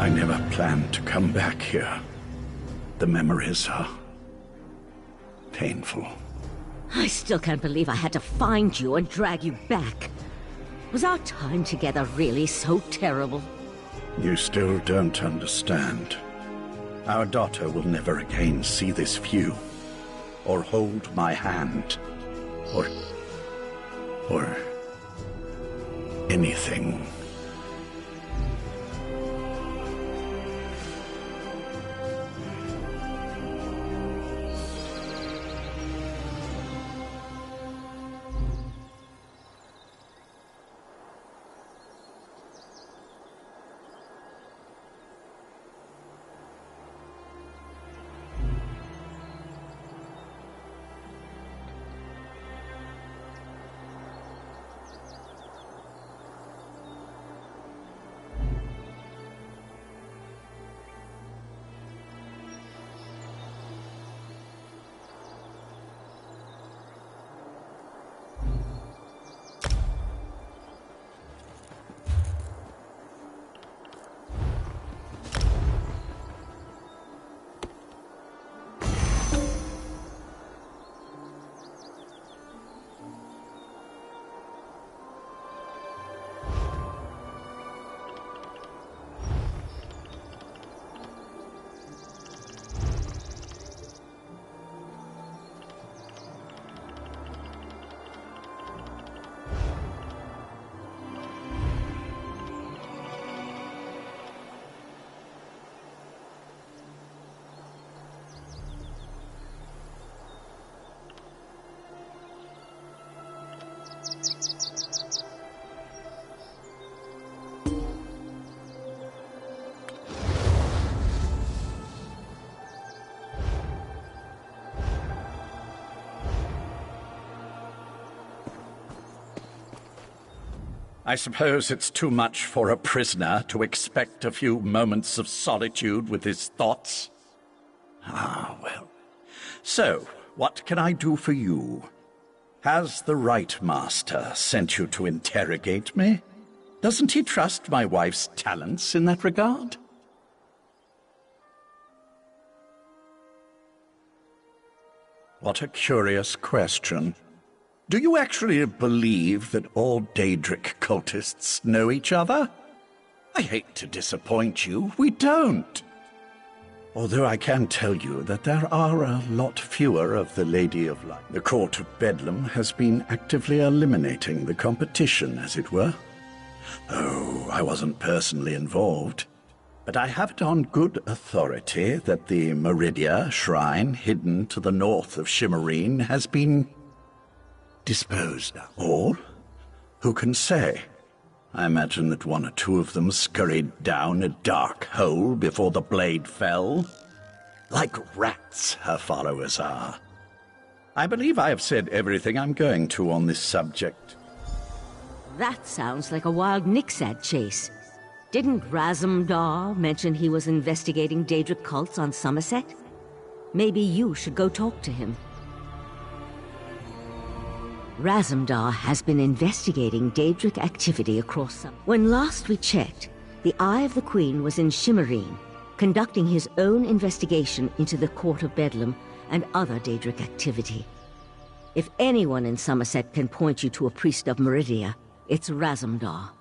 I never planned to come back here. The memories are painful. I still can't believe I had to find you and drag you back. Was our time together really so terrible? You still don't understand. Our daughter will never again see this view, or hold my hand, or anything. I suppose it's too much for a prisoner to expect a few moments of solitude with his thoughts. Ah, well. So, what can I do for you? Has the right master sent you to interrogate me? Doesn't he trust my wife's talents in that regard? What a curious question. Do you actually believe that all Daedric cultists know each other? I hate to disappoint you, we don't. Although I can tell you that there are a lot fewer of the Lady of Light. The Court of Bedlam has been actively eliminating the competition, as it were. Oh, I wasn't personally involved, but I have it on good authority that the Meridia shrine hidden to the north of Shimmerine has been disposed of. Or, who can say? I imagine that one or two of them scurried down a dark hole before the blade fell. Like rats, her followers are. I believe I have said everything I'm going to on this subject. That sounds like a wild Nixad chase. Didn't Razumdar mention he was investigating Daedric cults on Somerset? Maybe you should go talk to him. Razumdar has been investigating Daedric activity across some. When last we checked, the Eye of the Queen was in Shimmerine, conducting his own investigation into the Court of Bedlam and other Daedric activity. If anyone in Somerset can point you to a priest of Meridia, it's Razumdar.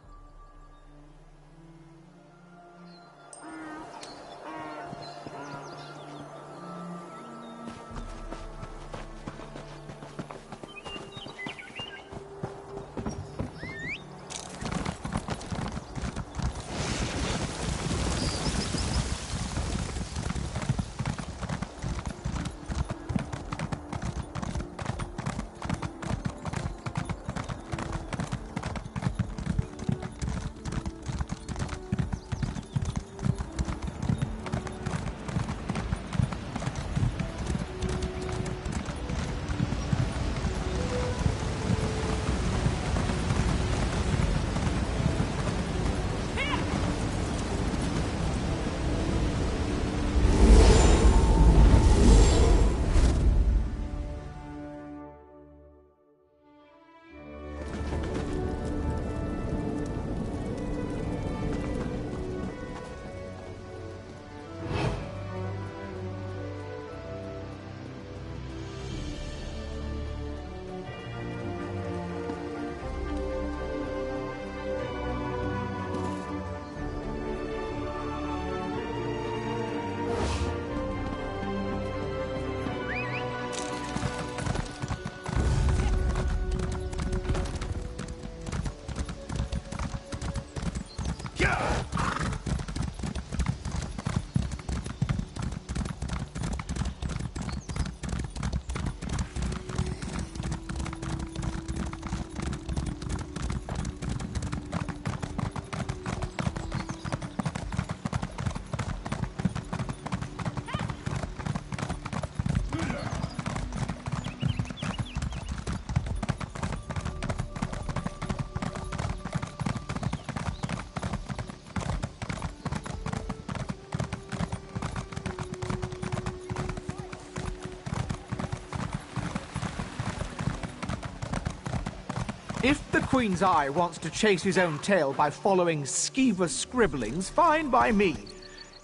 If the Queen's Eye wants to chase his own tail by following skeever scribblings, fine by me.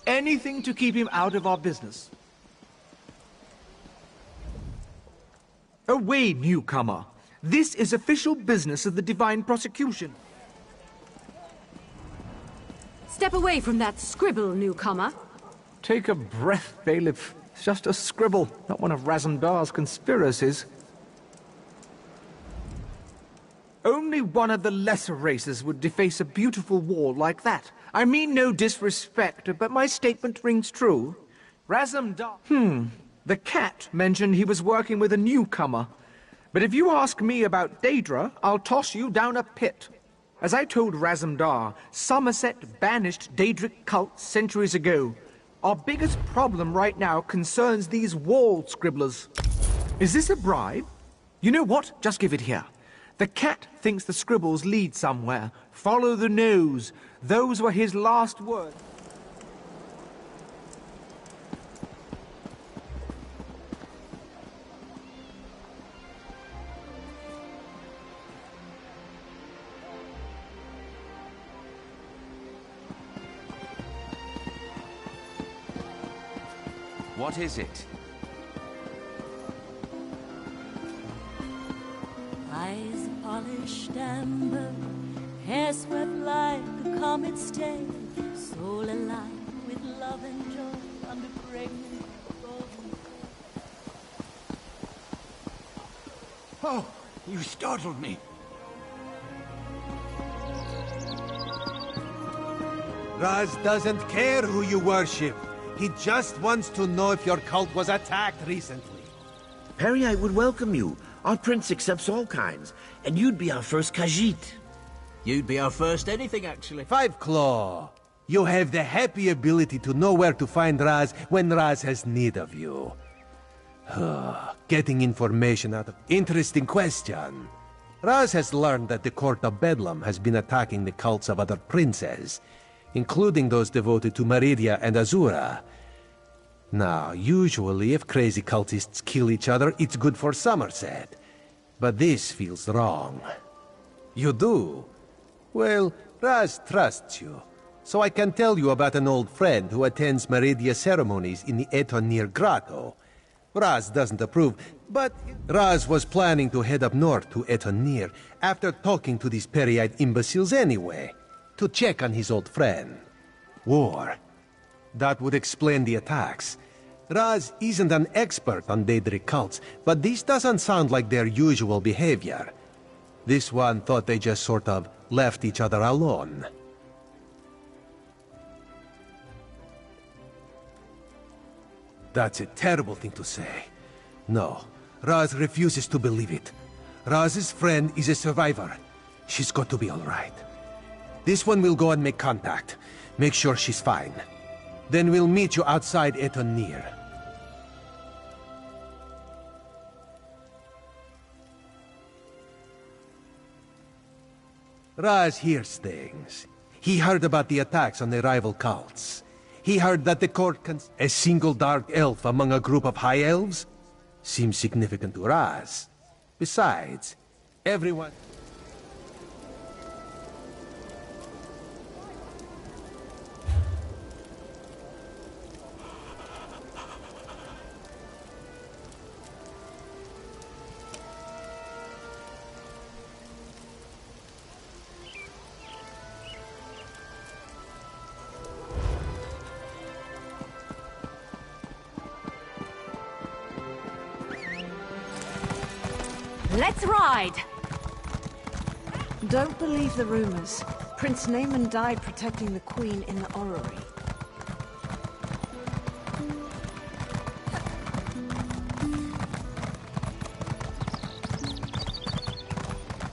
Anything to keep him out of our business. Away, newcomer. This is official business of the Divine Prosecution. Step away from that scribble, newcomer. Take a breath, bailiff. It's just a scribble, not one of Razumdar's conspiracies. Only one of the lesser races would deface a beautiful wall like that. I mean no disrespect, but my statement rings true. Razumdar... The cat mentioned he was working with a newcomer. But if you ask me about Daedra, I'll toss you down a pit. As I told Razumdar, Somerset banished Daedric cults centuries ago. Our biggest problem right now concerns these wall scribblers. Is this a bribe? You know what? Just give it here. The cat thinks the scribbles lead somewhere. Follow the nose. Those were his last words. What is it? Eyes polished amber, hair swept like a comet's tail, soul alive with love and joy under pregnant golden. Oh, you startled me. Raz doesn't care who you worship. He just wants to know if your cult was attacked recently. Perry, I would welcome you. Our prince accepts all kinds, and you'd be our first Khajiit. You'd be our first anything, actually. Five Claw, you have the happy ability to know where to find Raz when Raz has need of you. Getting information out of... Interesting question. Raz has learned that the Court of Bedlam has been attacking the cults of other princes, including those devoted to Meridia and Azura. Now, usually if crazy cultists kill each other, it's good for Somerset. But this feels wrong. You do? Well, Raz trusts you. So I can tell you about an old friend who attends Meridia ceremonies in the Etonir Grotto. Raz doesn't approve, but Raz was planning to head up north to Etonir after talking to these Peryite imbeciles anyway, to check on his old friend. War. That would explain the attacks. Raz isn't an expert on Daedric cults, but this doesn't sound like their usual behavior. This one thought they just sort of left each other alone. That's a terrible thing to say. No, Raz refuses to believe it. Raz's friend is a survivor. She's got to be all right. This one will go and make contact. Make sure she's fine. Then we'll meet you outside Etonir. Raz hears things. He heard about the attacks on the rival cults. He heard that the court a single dark elf among a group of high elves? Seems significant to Raz. Besides, everyone... Let's ride! Don't believe the rumors. Prince Naaman died protecting the Queen in the orrery.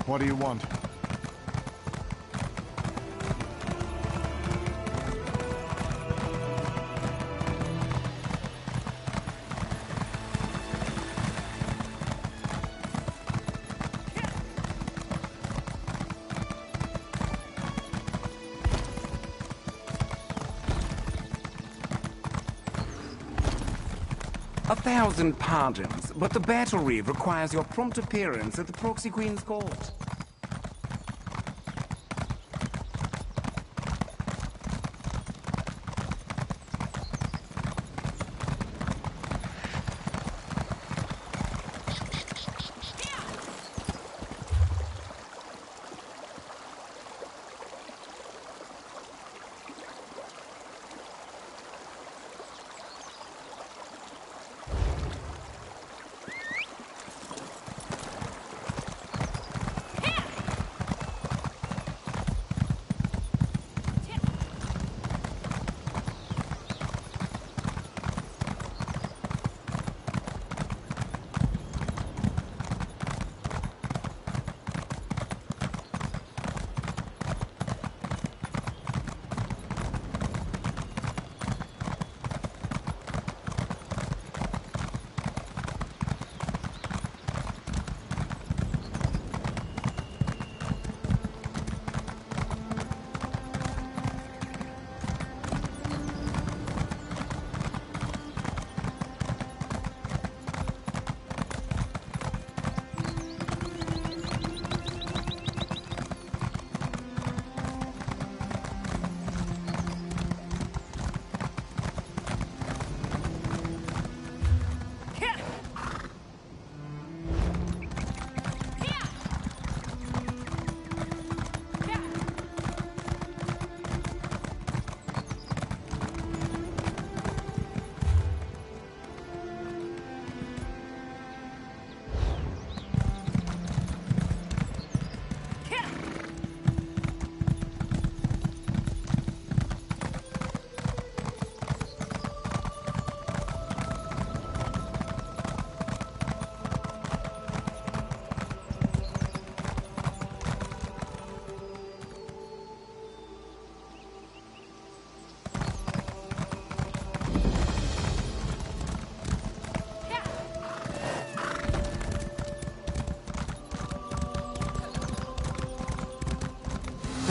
What do you want? A thousand pardons, but the battery requires your prompt appearance at the Proxy Queen's court.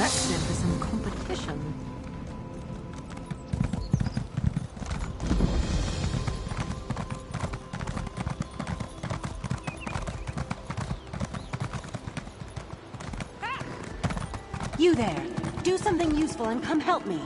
That's in for some competition. You there. Do something useful and come help me.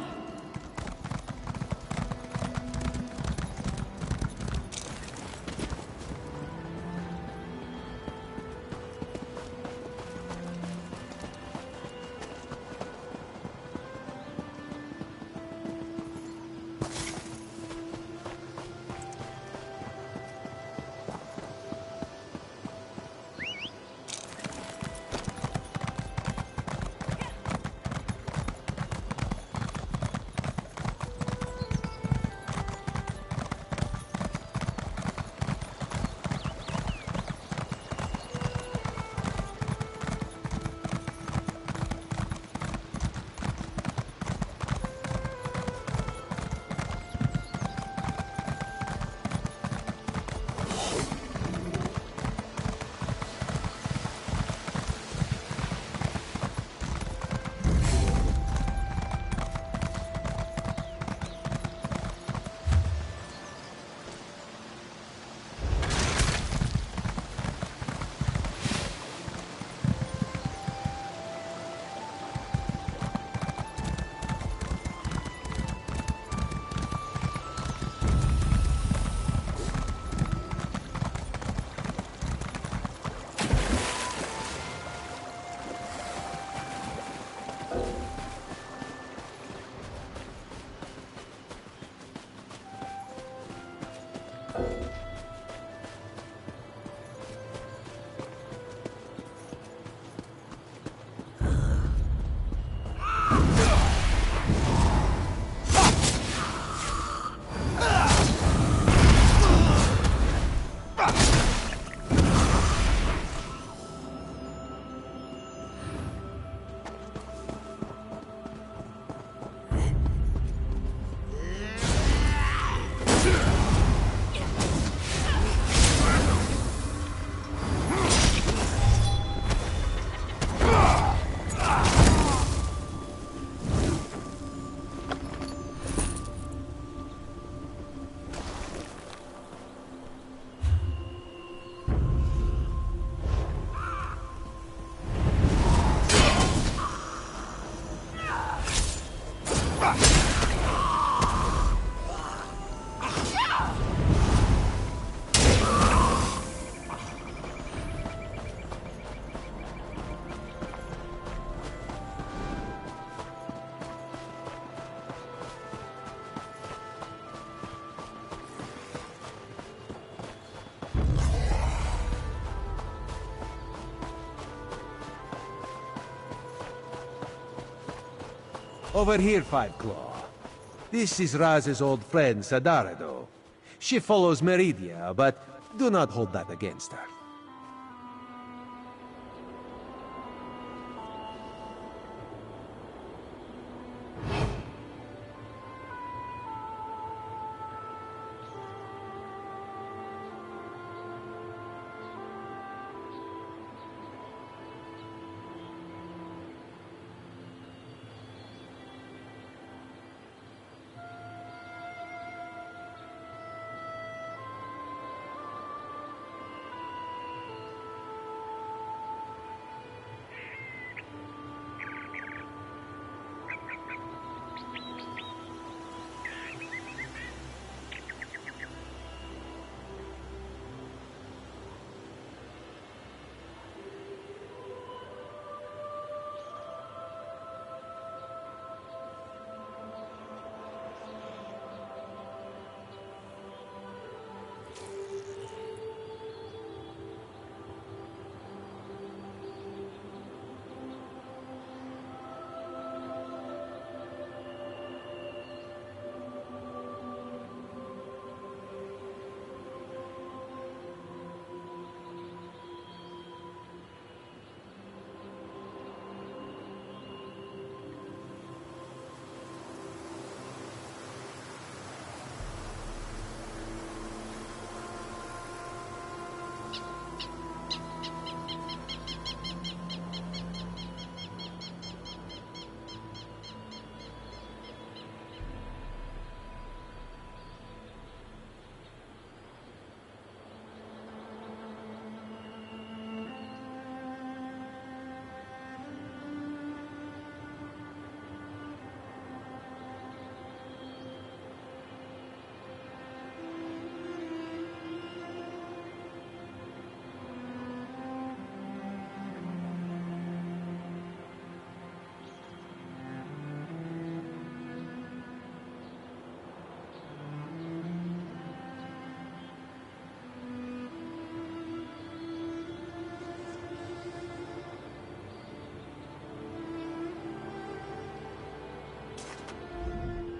Over here, Five Claw. This is Raz's old friend, Sadarado. She follows Meridia, but do not hold that against her.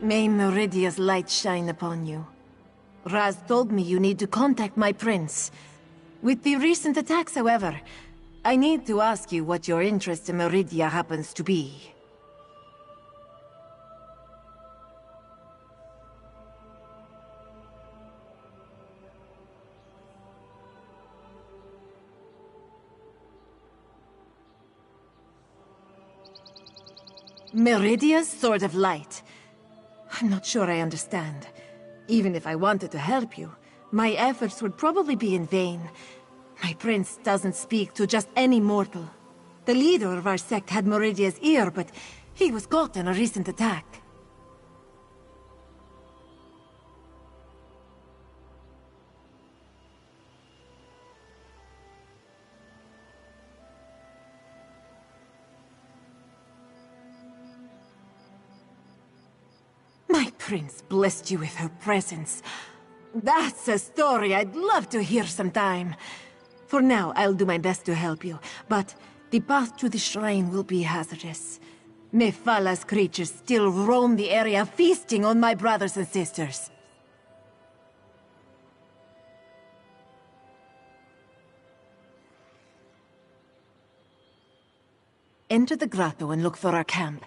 May Meridia's light shine upon you. Raz told me you need to contact my prince. With the recent attacks, however, I need to ask you what your interest in Meridia happens to be. Meridia's Sword of Light. I'm not sure I understand. Even if I wanted to help you, my efforts would probably be in vain. My prince doesn't speak to just any mortal. The leader of our sect had Meridia's ear, but he was caught in a recent attack. My prince blessed you with her presence. That's a story I'd love to hear sometime. For now, I'll do my best to help you, but the path to the shrine will be hazardous. Mephala creatures still roam the area, feasting on my brothers and sisters. Enter the grotto and look for our camp.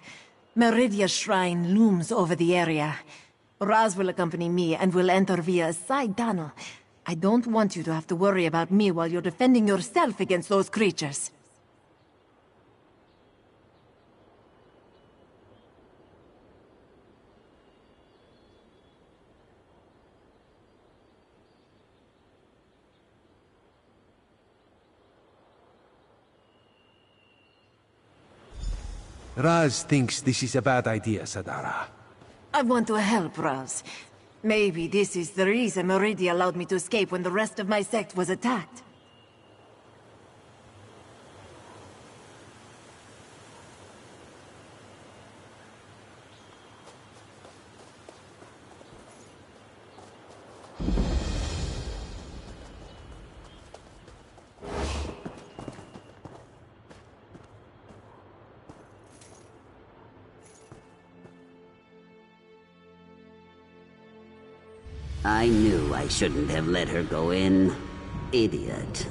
Meridia's shrine looms over the area. Raz will accompany me and will enter via a side tunnel. I don't want you to have to worry about me while you're defending yourself against those creatures. Raz thinks this is a bad idea, Sadara. I want to help Raz. Maybe this is the reason Meridia allowed me to escape when the rest of my sect was attacked. I knew I shouldn't have let her go in. Idiot.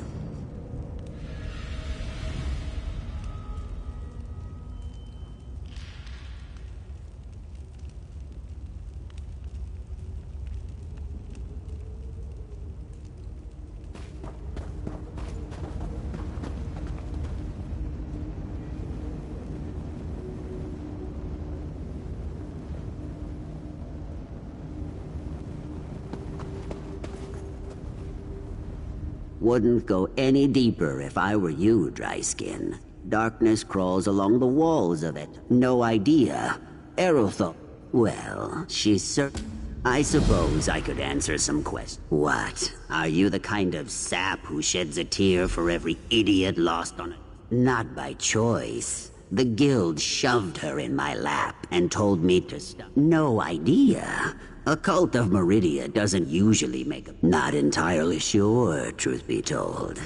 Wouldn't go any deeper if I were you, Dryskin. Darkness crawls along the walls of it. No idea. Aerothol. Well, she's certain. I suppose I could answer some questions. What? Are you the kind of sap who sheds a tear for every idiot lost on it? Not by choice. The guild shoved her in my lap and told me to stop. No idea. A cult of Meridia doesn't usually make a... Not entirely sure, truth be told.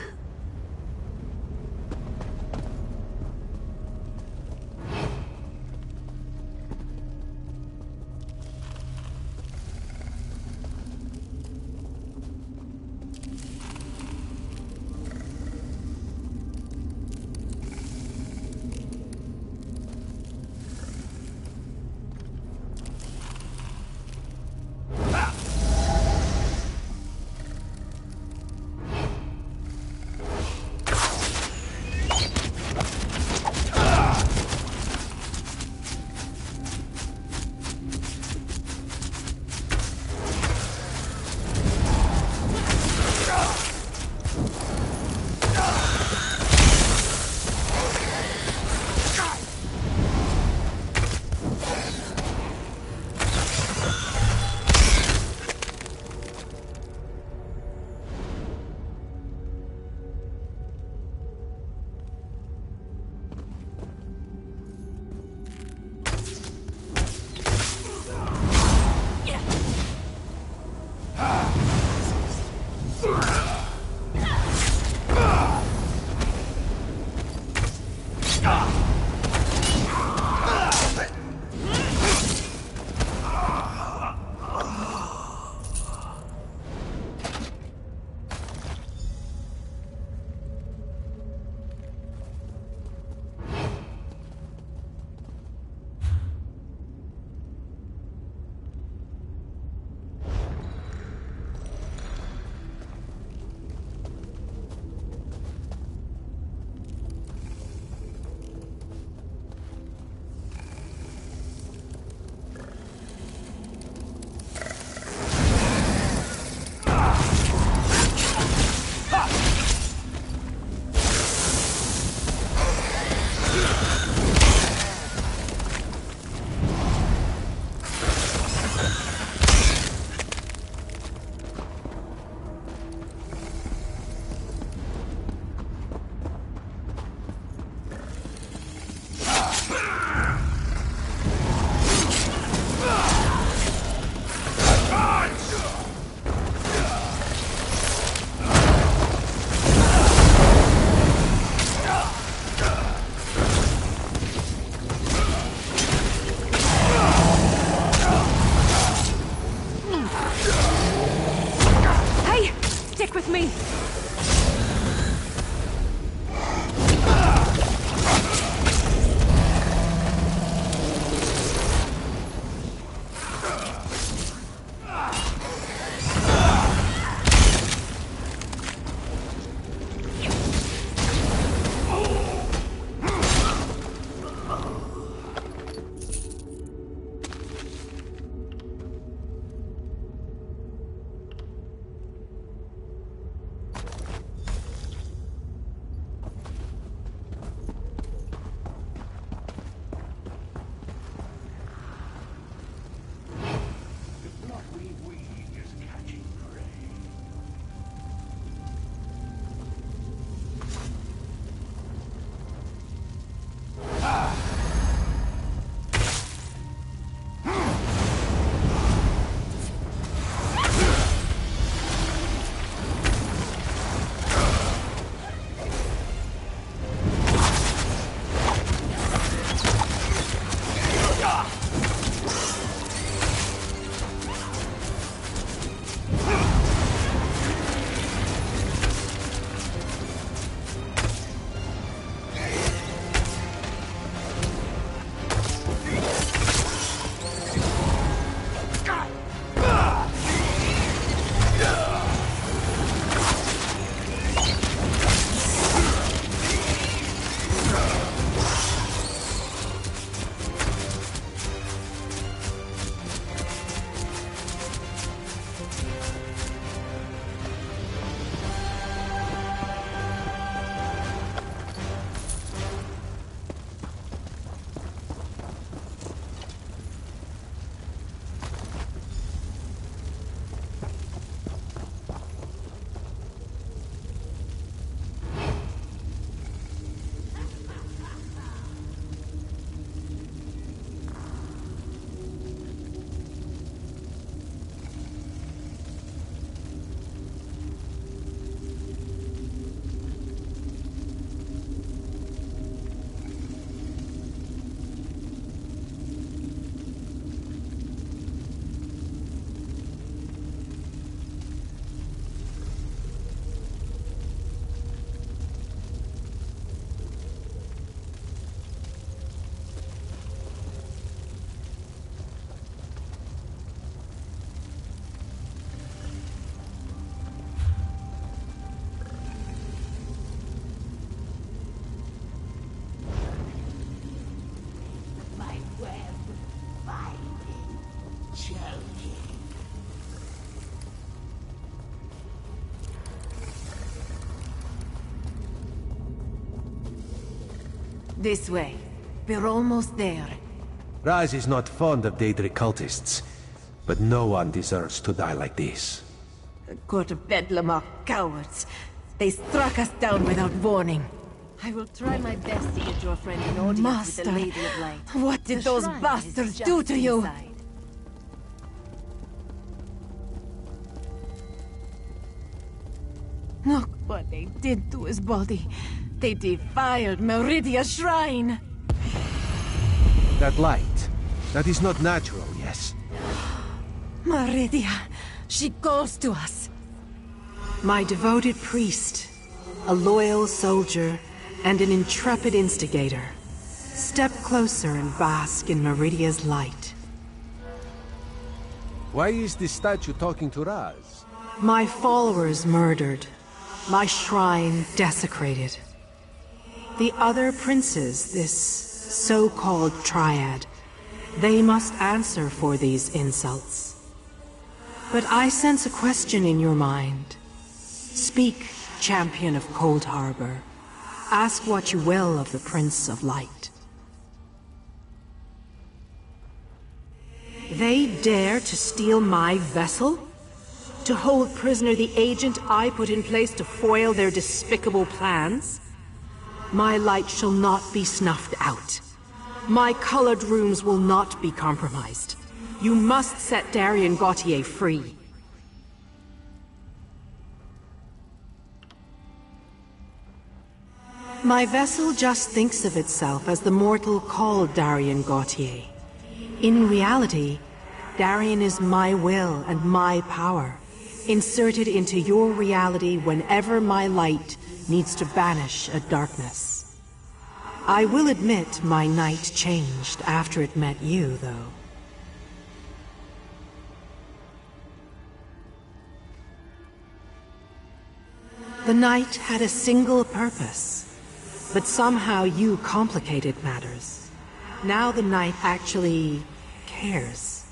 This way. We're almost there. Raz is not fond of Daedric cultists, but no one deserves to die like this. The Court of Bedlam are cowards. They struck us down without warning. I will try my best to get your friend an audience Master, with the Lady of Light. What did those bastards do to you? Inside. Look what they did to his body. They defiled Meridia's shrine. That light, that is not natural, yes? Meridia, she calls to us. My devoted priest, a loyal soldier, and an intrepid instigator. Step closer and bask in Meridia's light. Why is this statue talking to Raz? My followers murdered. My shrine desecrated. The other princes, this so-called triad, they must answer for these insults. But I sense a question in your mind. Speak, champion of Cold Harbor. Ask what you will of the Prince of Light. They dare to steal my vessel? To hold prisoner the agent I put in place to foil their despicable plans? My light shall not be snuffed out. My colored runes will not be compromised. You must set Darien Gautier free. My vessel just thinks of itself as the mortal called Darien Gautier. In reality, Darien is my will and my power, inserted into your reality whenever my light needs to banish a darkness. I will admit my night changed after it met you, though. The night had a single purpose, but somehow you complicated matters. Now the night actually cares.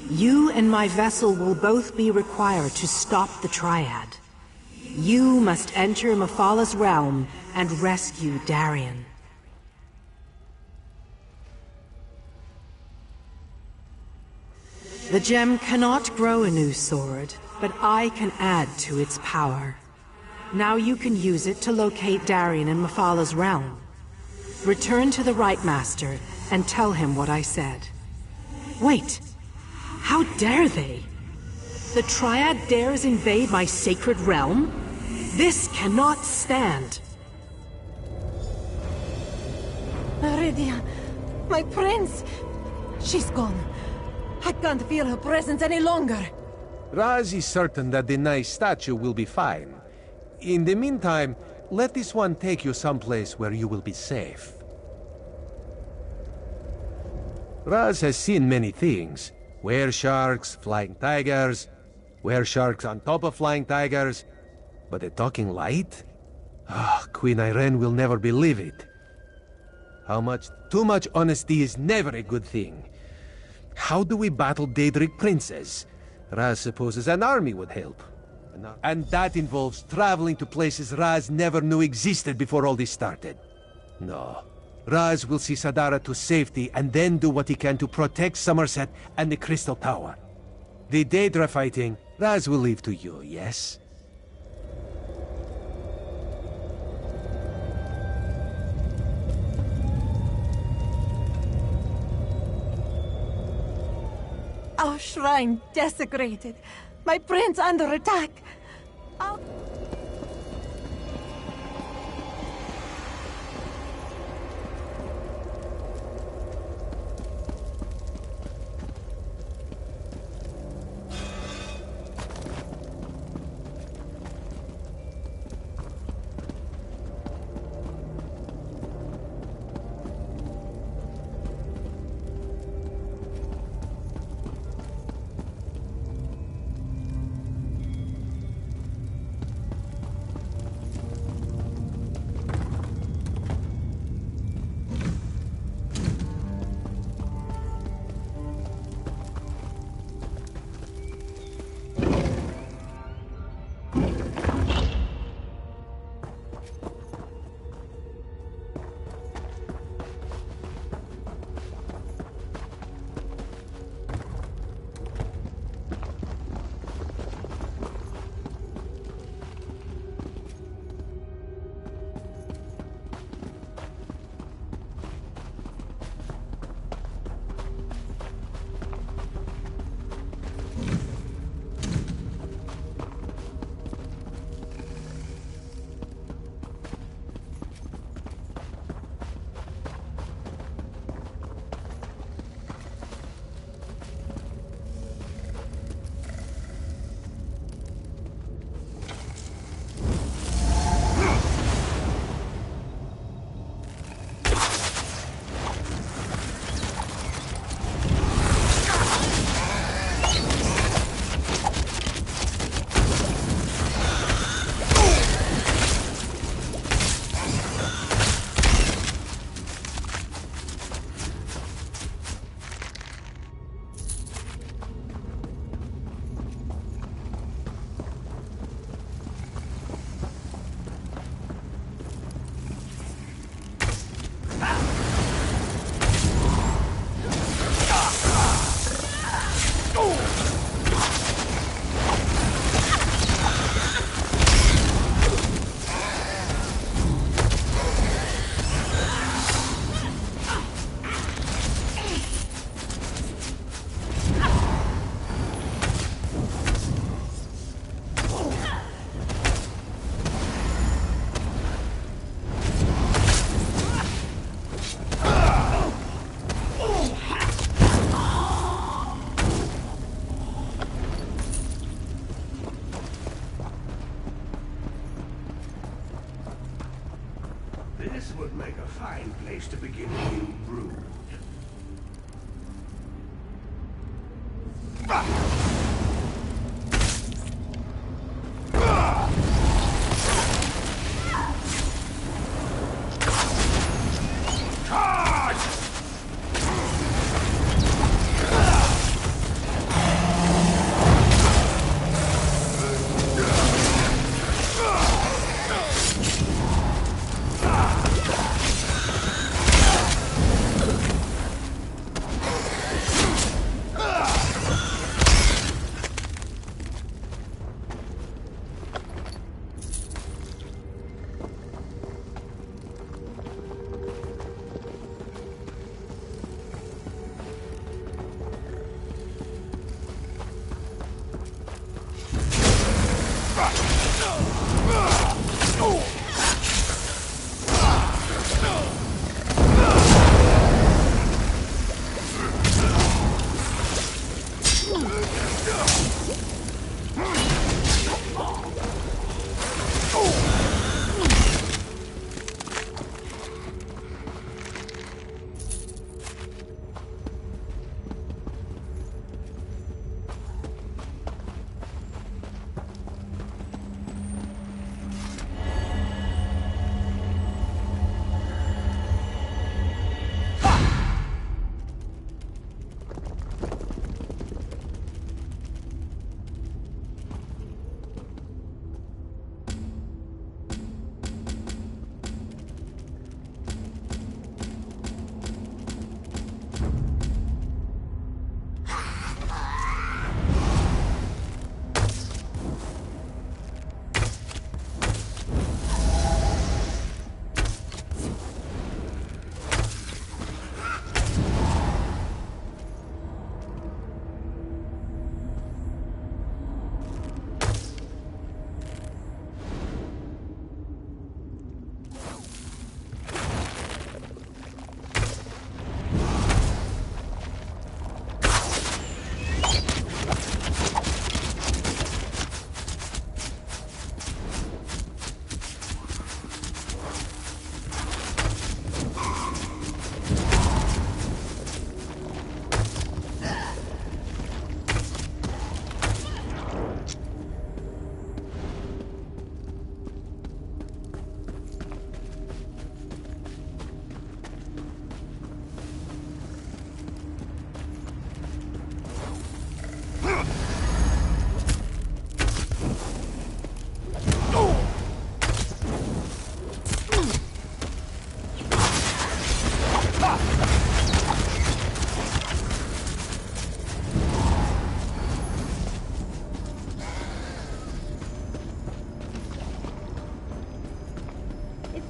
You and my vessel will both be required to stop the Triad. You must enter Mephalah's realm and rescue Darien. The gem cannot grow a new sword, but I can add to its power. Now you can use it to locate Darien in Mephalah's realm. Return to the Right Master and tell him what I said. Wait! How dare they? The Triad dares invade my sacred realm? This cannot stand! Meridia, my prince! She's gone. I can't feel her presence any longer. Raz is certain that the nice statue will be fine. In the meantime, let this one take you someplace where you will be safe. Raz has seen many things. Were-sharks, flying tigers, were-sharks on top of flying tigers. But a talking light? Ah, Queen Irene will never believe it. Too much honesty is never a good thing. How do we battle Daedric princes? Raz supposes an army would help. And that involves traveling to places Raz never knew existed before all this started. No. Raz will see Sadara to safety and then do what he can to protect Somerset and the Crystal Tower. The Daedra fighting, Raz will leave to you, yes? Our shrine desecrated. My prince under attack. would make a fine place to begin a new brood.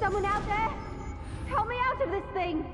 Someone out there? Help me out of this thing!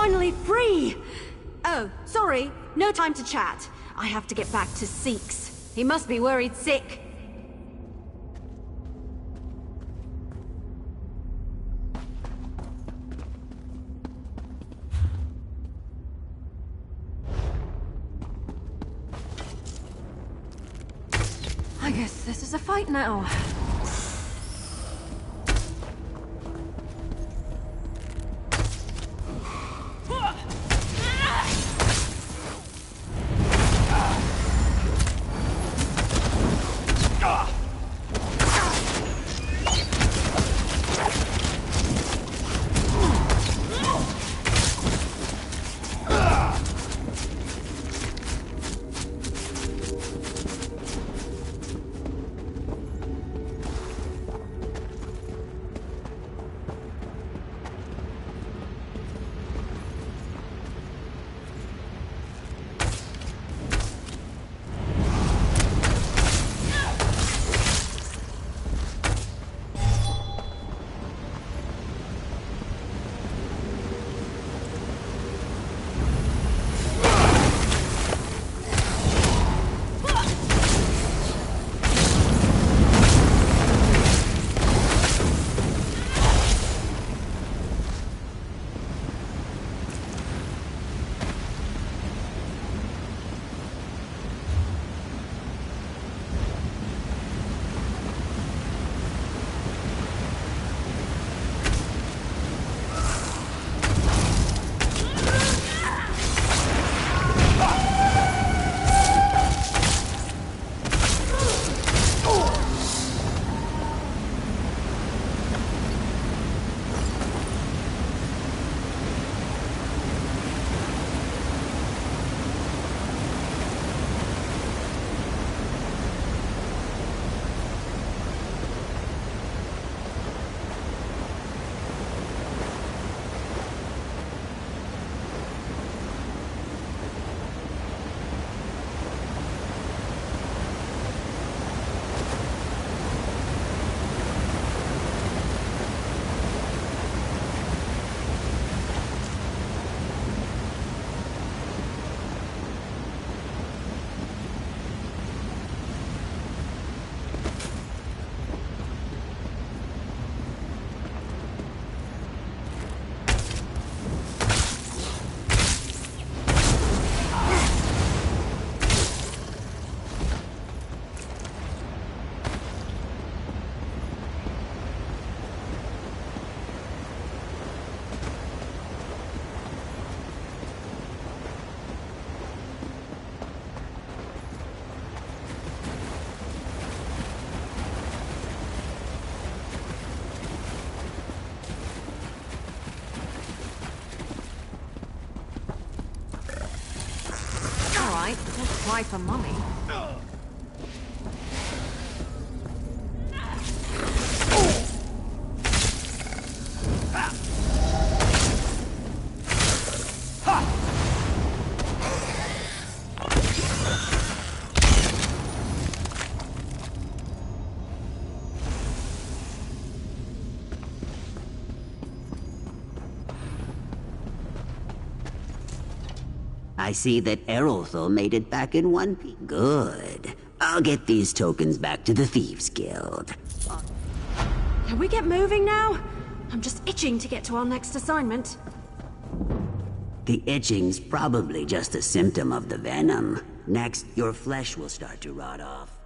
Finally free! Oh, sorry. No time to chat. I have to get back to Seeks. He must be worried sick. I guess this is a fight now. right. Don't cry for Mummy. I see that Erothel made it back in one piece. Good. I'll get these tokens back to the Thieves Guild. Can we get moving now? I'm just itching to get to our next assignment. The itching's probably just a symptom of the venom. Next, your flesh will start to rot off.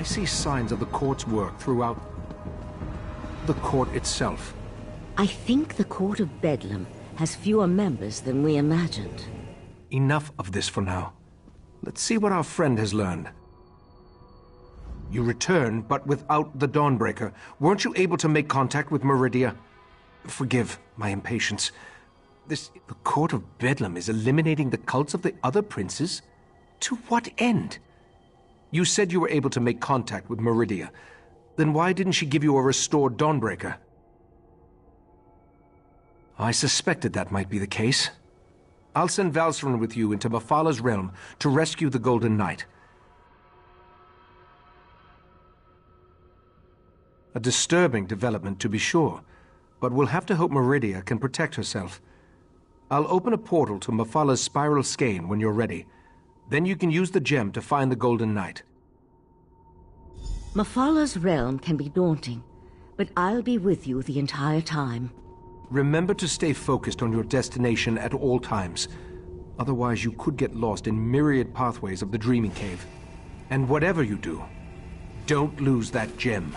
I see signs of the court's work throughout the court itself. I think the Court of Bedlam has fewer members than we imagined. Enough of this for now. Let's see what our friend has learned. You returned, but without the Dawnbreaker. Weren't you able to make contact with Meridia? Forgive my impatience. The Court of Bedlam is eliminating the cults of the other princes? To what end? You said you were able to make contact with Meridia. Then why didn't she give you a restored Dawnbreaker? I suspected that might be the case. I'll send Valsarun with you into Mephalah's realm to rescue the Golden Knight. A disturbing development, to be sure, but we'll have to hope Meridia can protect herself. I'll open a portal to Mephalah's spiral skein when you're ready. Then you can use the gem to find the Golden Knight. Mephalah's realm can be daunting, but I'll be with you the entire time. Remember to stay focused on your destination at all times. Otherwise, you could get lost in myriad pathways of the Dreaming Cave. And whatever you do, don't lose that gem.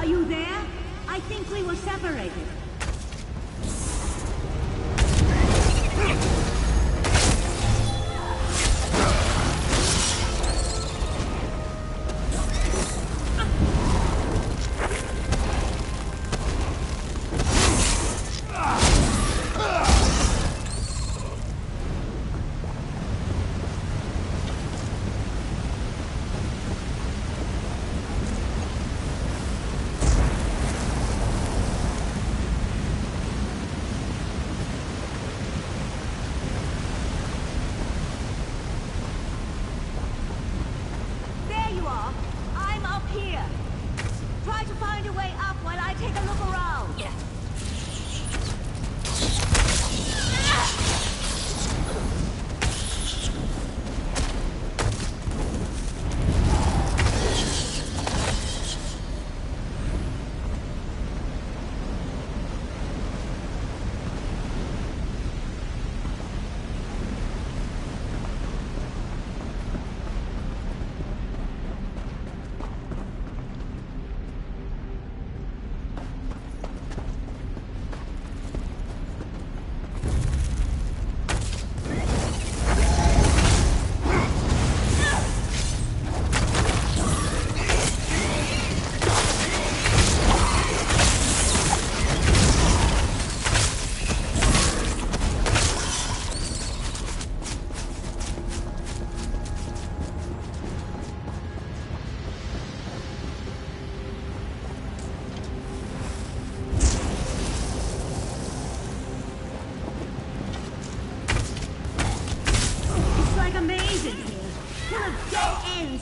Are you there? I think we were separated. I'm up here. Try to find a way up while I take a look around.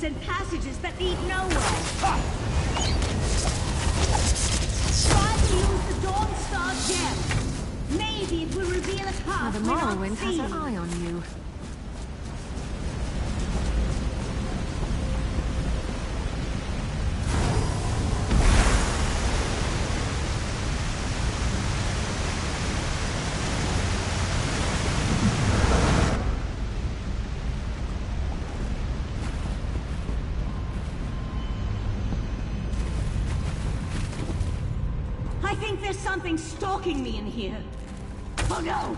And passages that lead nowhere. Try to use the Dawn Star gem. Maybe it will reveal a path. The Morrowind has her eye on you. I think there's something stalking me in here. Oh no!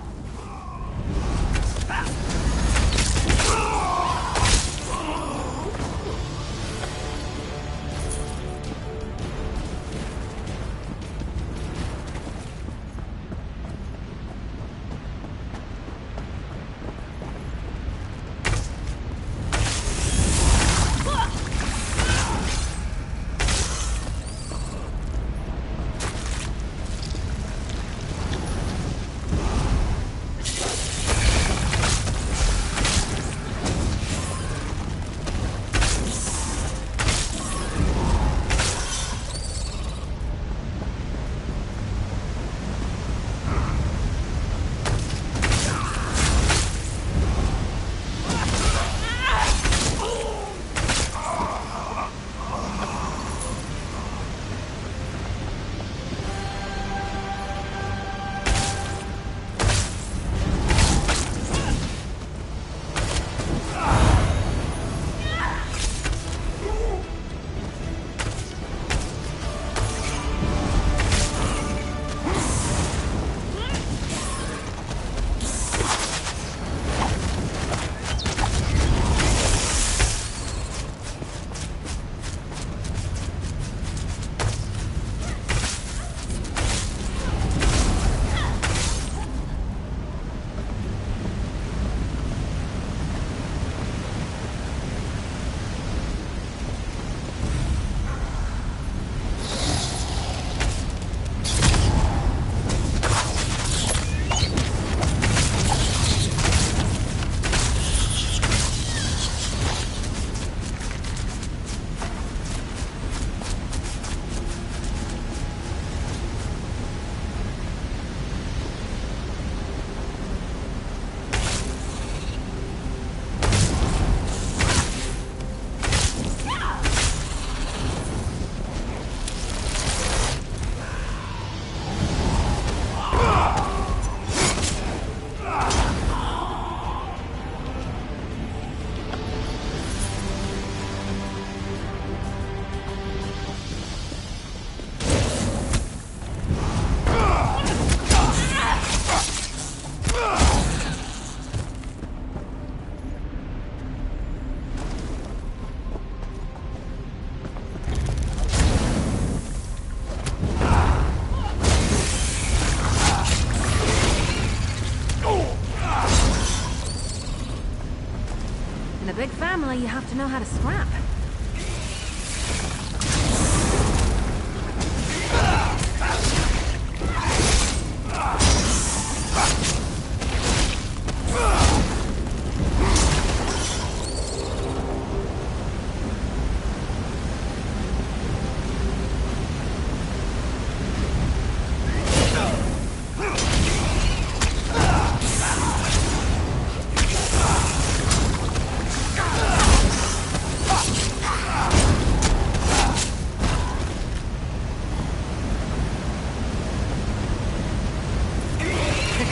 why you have to know how to scrap.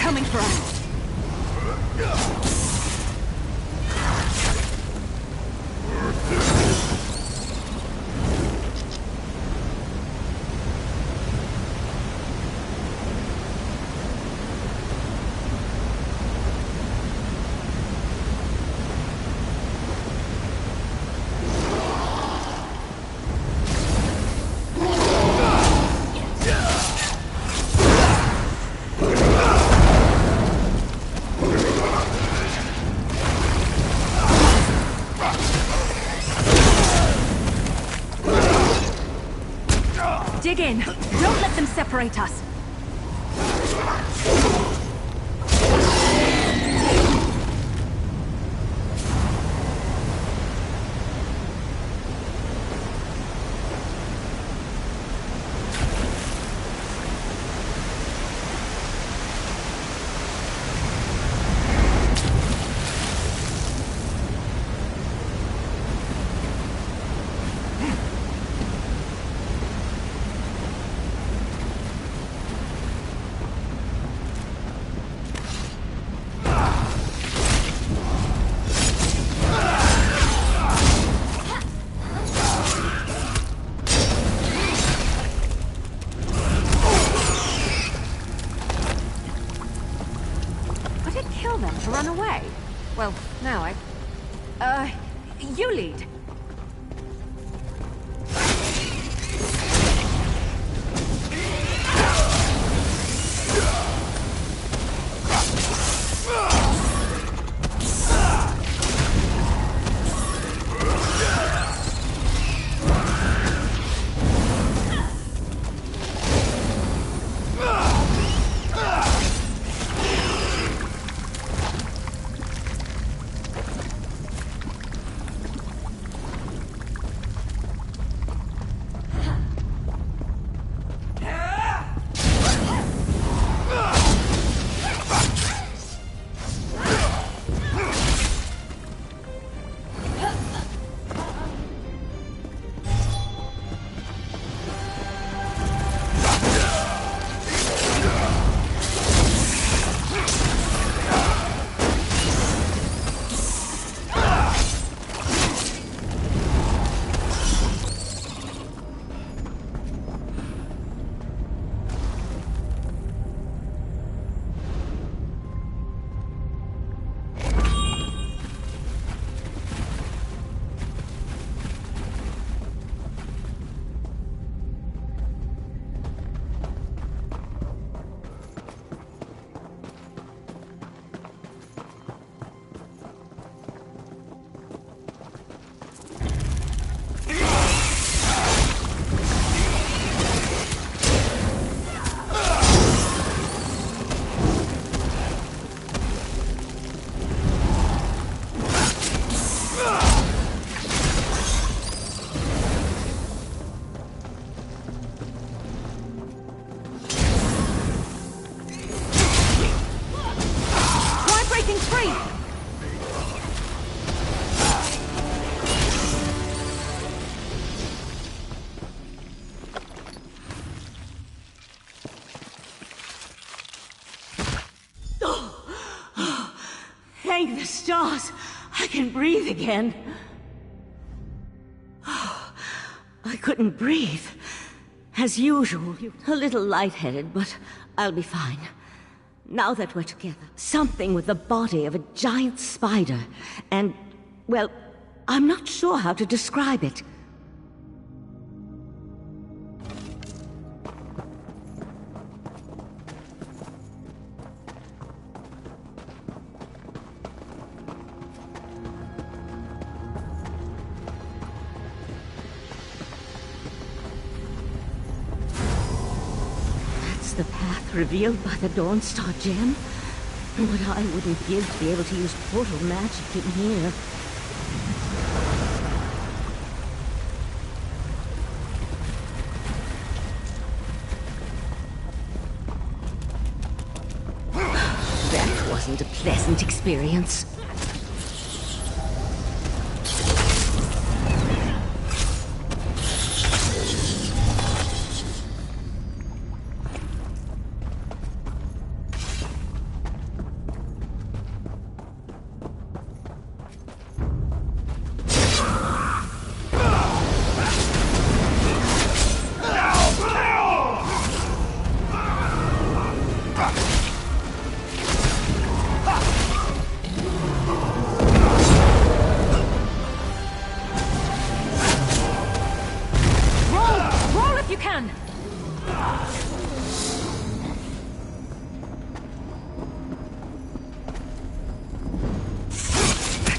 Coming for us. Dig in. Don't let them separate us. To run away? Well, now you lead. Thank the stars! I can breathe again. Oh, I couldn't breathe. As usual, a little lightheaded, but I'll be fine. Now that we're together, something with the body of a giant spider, and, well, I'm not sure how to describe it. was the path revealed by the Dawnstar gem? What I wouldn't give to be able to use portal magic in here. That wasn't a pleasant experience.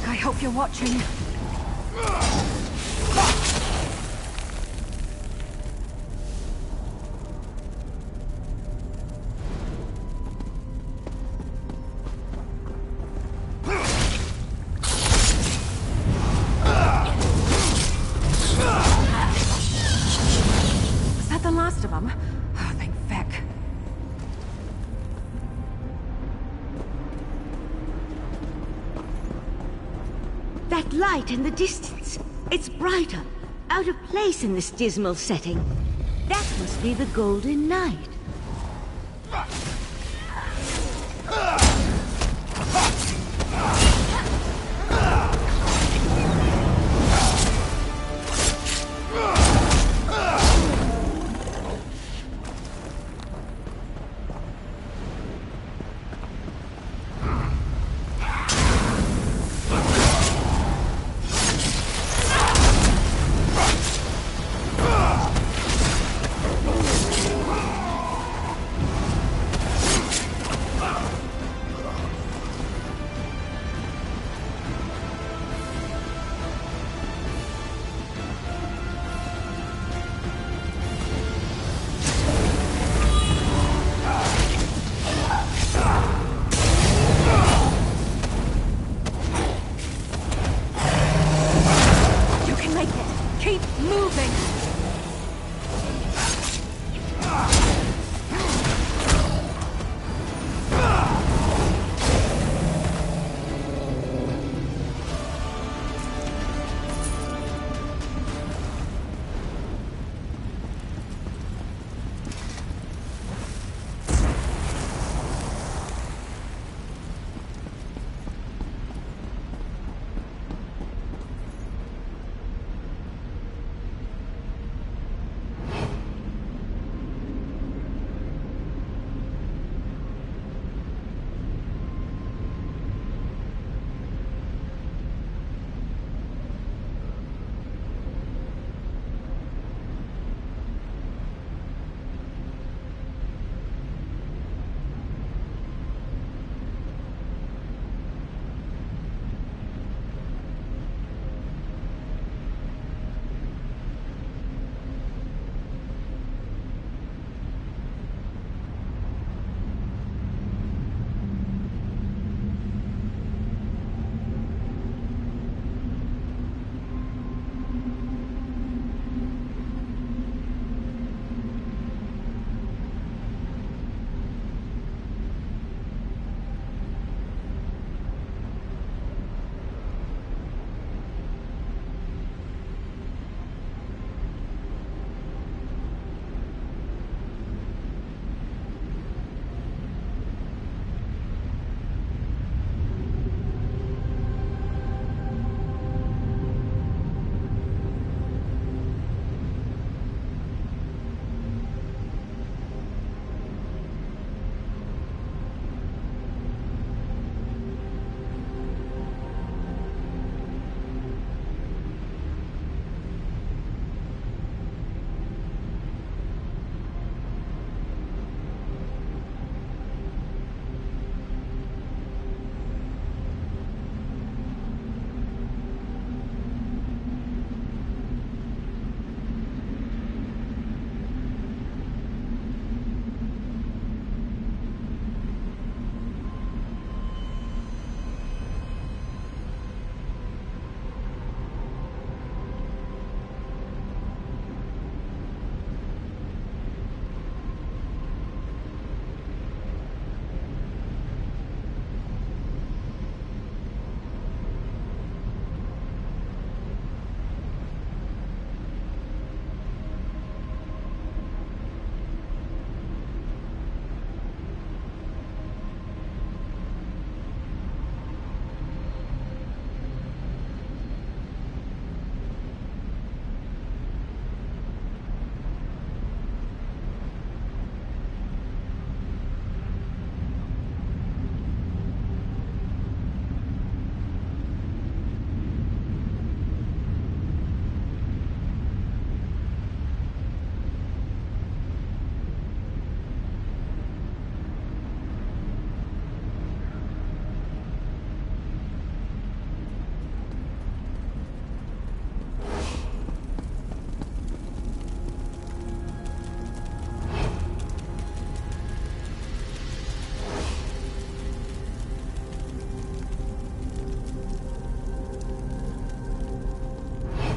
I hope you're watching. Is that the last of them? Oh, thank feck. That light in the distance. It's brighter, out of place in this dismal setting. That must be the Golden Knight. Keep moving!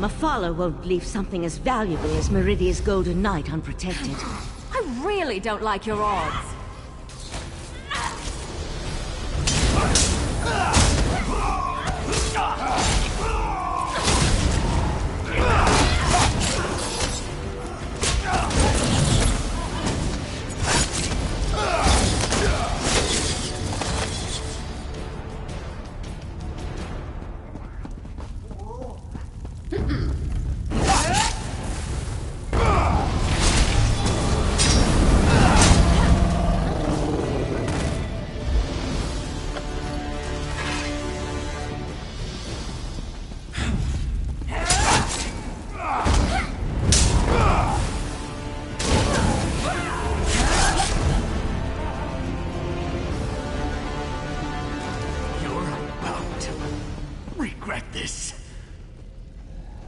Mephala won't leave something as valuable as Meridia's Golden Knight unprotected. I really don't like your odds.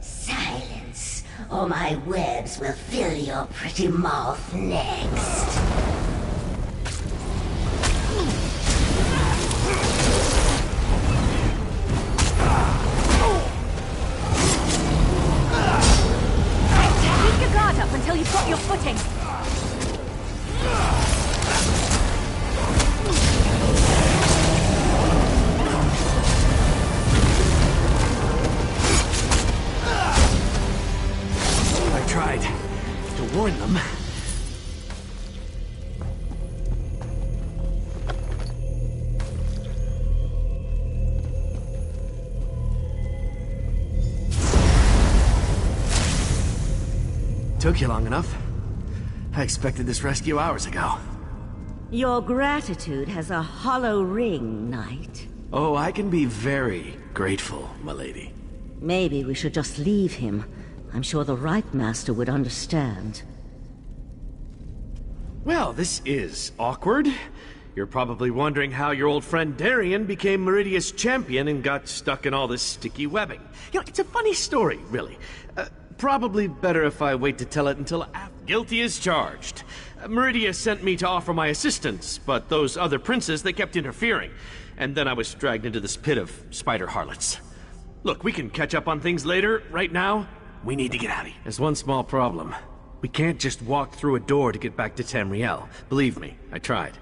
Silence, or my webs will fill your pretty mouth next. Keep your guard up until you've got your footing. I tried to warn them. Took you long enough. I expected this rescue hours ago. Your gratitude has a hollow ring, Knight. Oh, I can be very grateful, my lady. Maybe we should just leave him. I'm sure the right master would understand. Well, this is awkward. You're probably wondering how your old friend Darien became Meridia's champion and got stuck in all this sticky webbing. You know, it's a funny story, really. Probably better if I wait to tell it until after. Guilty as charged. Meridia sent me to offer my assistance, but those other princes, they kept interfering. And then I was dragged into this pit of spider harlots. Look, we can catch up on things later. Right now, we need to get out of here. There's one small problem. We can't just walk through a door to get back to Tamriel. Believe me, I tried.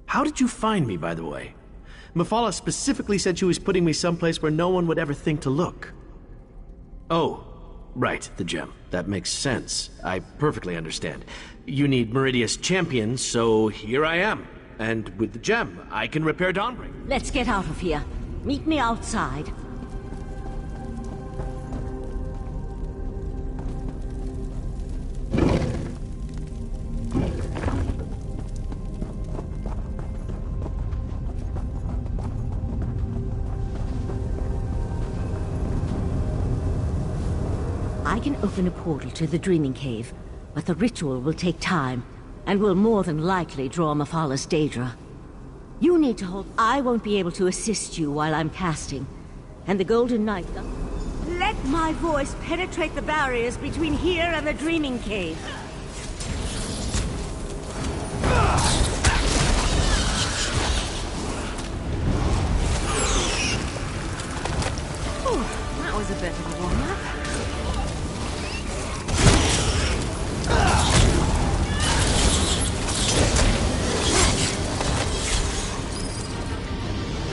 How did you find me, by the way? Mephala specifically said she was putting me someplace where no one would ever think to look. Oh, right, the gem. That makes sense. I perfectly understand. You need Meridia's champion, so here I am. And with the gem, I can repair Dawnbreak. Let's get out of here. Meet me outside. I can open a portal to the Dreaming Cave, but the ritual will take time, and will more than likely draw Mephala's Daedra. You need to hold... I won't be able to assist you while I'm casting, and the Golden Knight... Let my voice penetrate the barriers between here and the Dreaming Cave. Ooh, that was a bit of a warm-up.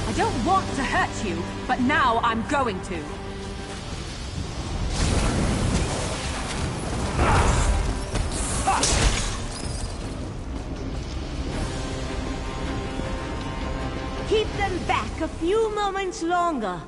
I don't want to hurt you, but now I'm going to. Keep them back a few moments longer.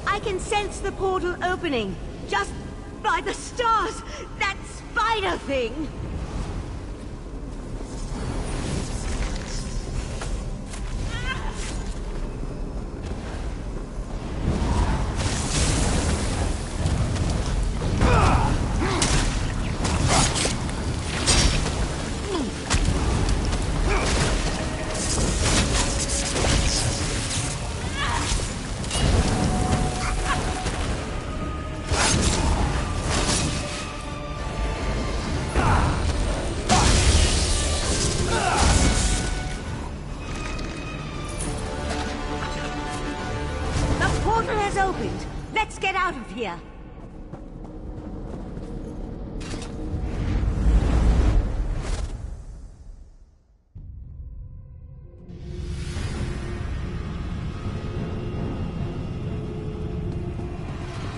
I can sense the portal opening, just by the stars! That spider thing! Let's get out of here.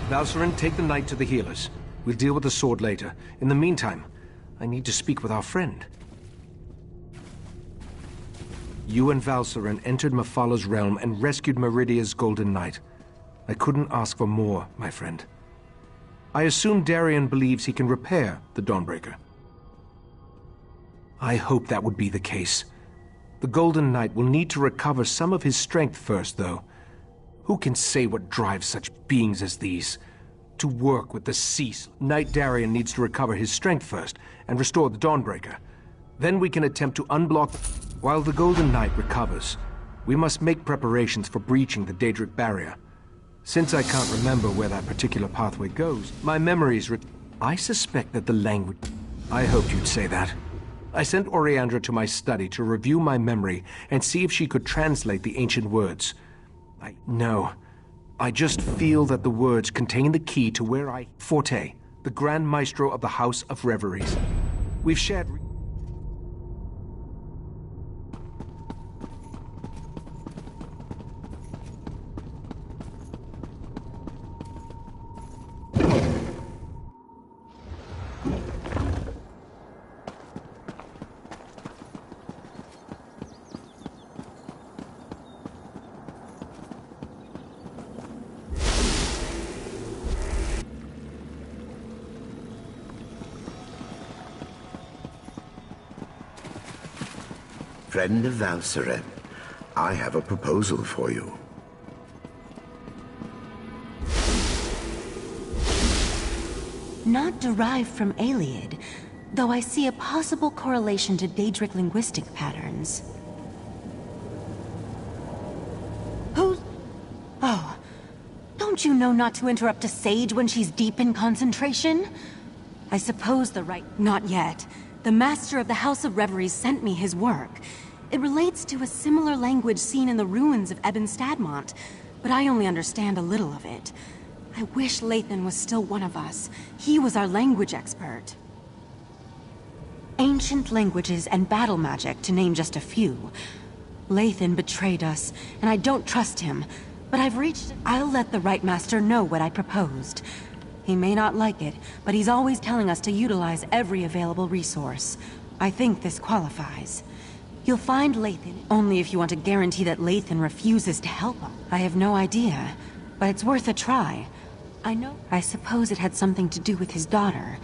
Valcerin, take the knight to the healers. We'll deal with the sword later. In the meantime, I need to speak with our friend. You and Valcerin entered Mephala realm and rescued Meridia's Golden Knight. I couldn't ask for more, my friend. I assume Darien believes he can repair the Dawnbreaker. I hope that would be the case. The Golden Knight will need to recover some of his strength first, though. Who can say what drives such beings as these? To work with the Cease, Knight Darien needs to recover his strength first and restore the Dawnbreaker. Then we can attempt to unblock... While the Golden Knight recovers, we must make preparations for breaching the Daedric barrier. Since I can't remember where that particular pathway goes, my memories... I suspect that the language... I hoped you'd say that. I sent Oriandra to my study to review my memory and see if she could translate the ancient words. No. I just feel that the words contain the key to where Forte, the Grand Maestro of the House of Reveries. We've shared... Friend of Valcerin, I have a proposal for you. Not derived from Iliad, though I see a possible correlation to Daedric linguistic patterns. Who's... Oh, don't you know not to interrupt a sage when she's deep in concentration? I suppose the right... Not yet. The Master of the House of Reveries sent me his work. It relates to a similar language seen in the ruins of Ebon Stadmont, but I only understand a little of it. I wish Lathan was still one of us. He was our language expert. Ancient languages and battle magic, to name just a few. Lathan betrayed us, and I don't trust him, but I'll let the Right Master know what I proposed. He may not like it, but he's always telling us to utilize every available resource. I think this qualifies. You'll find Lathan only if you want to guarantee that Lathan refuses to help us. I have no idea, but it's worth a try. I suppose it had something to do with his daughter.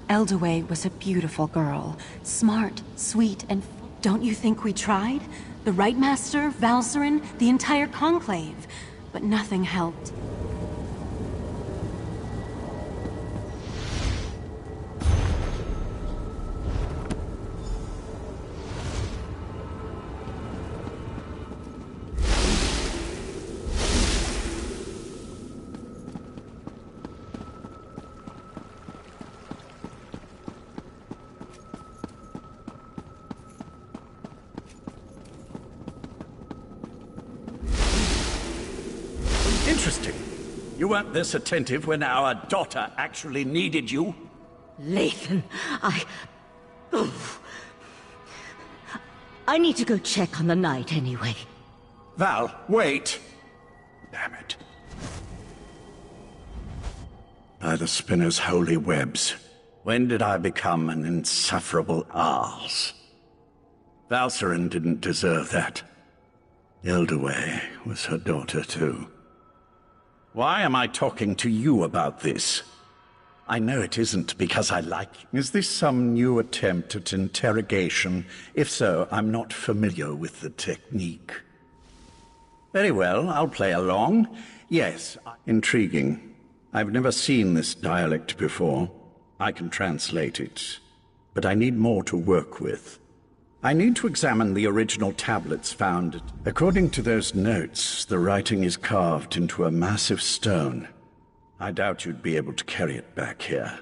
Eldaway was a beautiful girl. Smart, sweet, and... Don't you think we tried? The Right Master, Valcerin, the entire Conclave. But nothing helped. Interesting. You weren't this attentive when our daughter actually needed you. Lathan, I need to go check on the knight anyway. Val, wait. Damn it. By the spinner's holy webs, when did I become an insufferable arse? Valcerin didn't deserve that. Eldaway was her daughter too. Why am I talking to you about this? I know it isn't because I like you. Is this some new attempt at interrogation? If so, I'm not familiar with the technique. Very well, I'll play along. Yes, intriguing. I've never seen this dialect before. I can translate it, but I need more to work with. I need to examine the original tablets found. According to those notes, the writing is carved into a massive stone. I doubt you'd be able to carry it back here.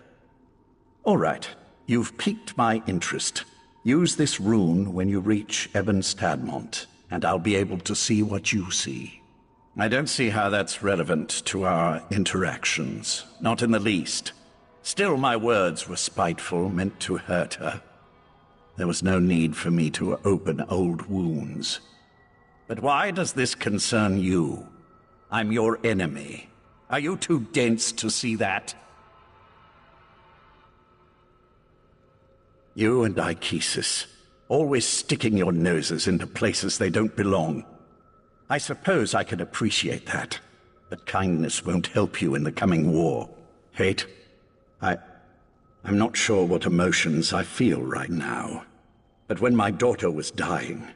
All right, you've piqued my interest. Use this rune when you reach Ebon Stadmont, and I'll be able to see what you see. I don't see how that's relevant to our interactions. Not in the least. Still, my words were spiteful, meant to hurt her. There was no need for me to open old wounds. But why does this concern you? I'm your enemy. Are you too dense to see that? You and Ichesis, always sticking your noses into places they don't belong. I suppose I can appreciate that, but kindness won't help you in the coming war. Hate? I'm not sure what emotions I feel right now. But when my daughter was dying,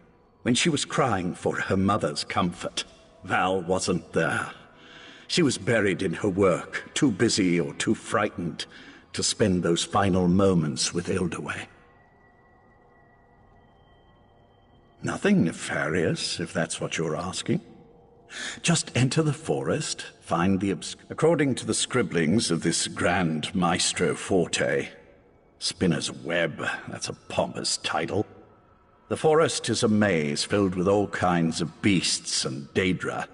when she was crying for her mother's comfort, Val wasn't there. She was buried in her work, too busy or too frightened to spend those final moments with Ildaway. Nothing nefarious, if that's what you're asking. Just enter the forest, find the according to the scribblings of this Grand Maestro Forte. Spinner's Web, that's a pompous title. The forest is a maze filled with all kinds of beasts and Daedra.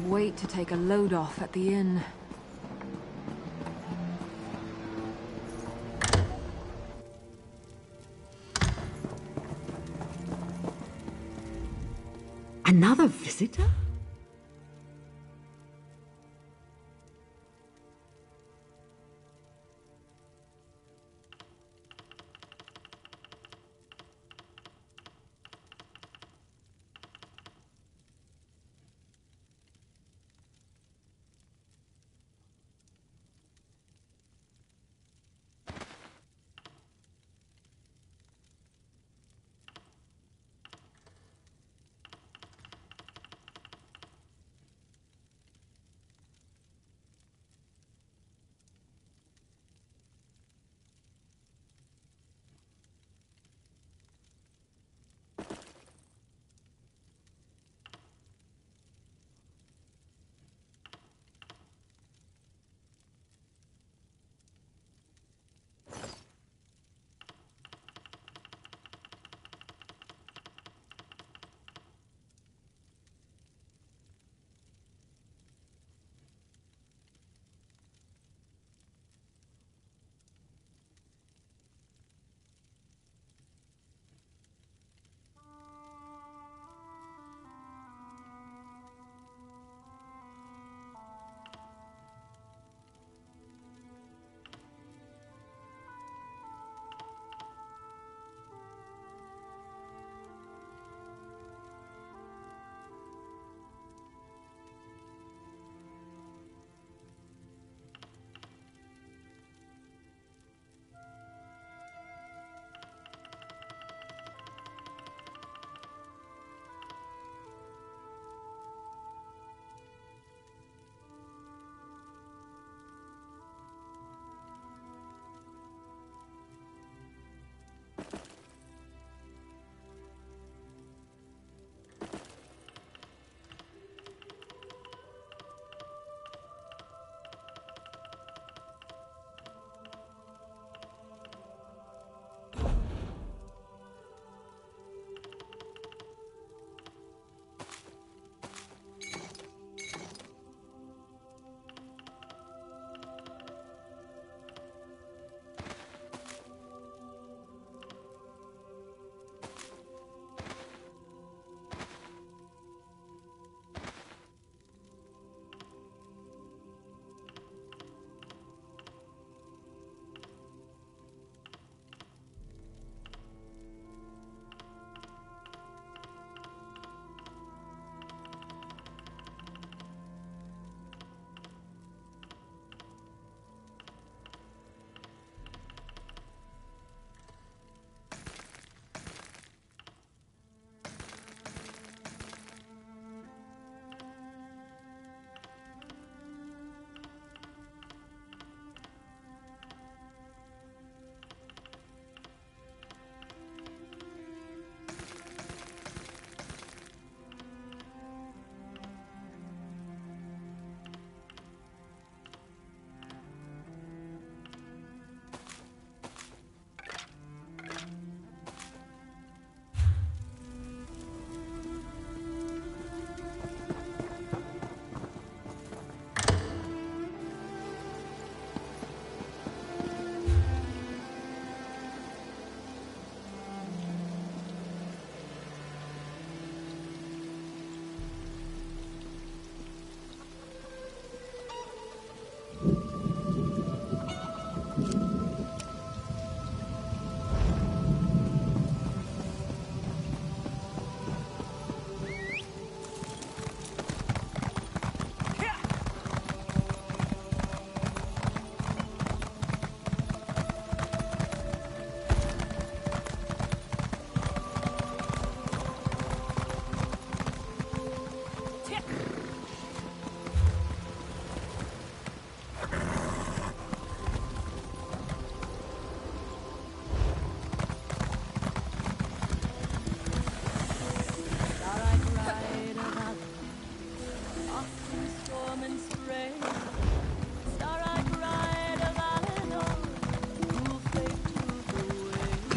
wait to take a load off at the inn. Another visitor?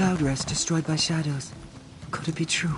Cloud rest destroyed by shadows. Could it be true?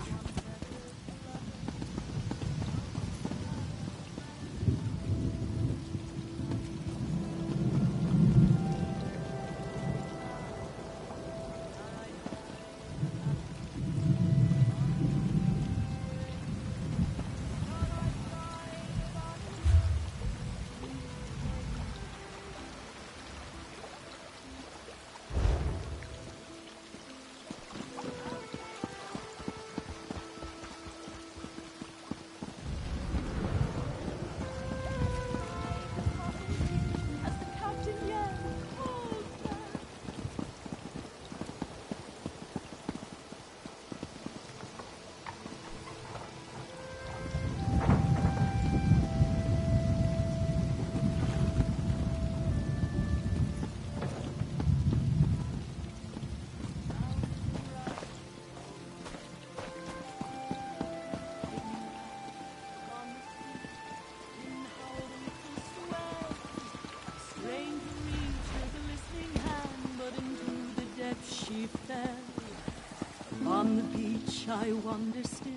steps she fell. Upon the beach I wander still,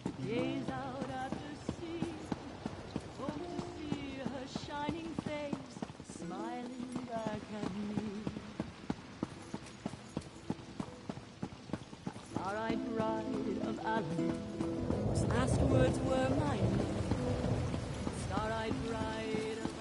to gaze out at the sea. Oh, to see her shining face, smiling back at me. Star-eyed bride of Alan, whose last words were my love. Star-eyed bride of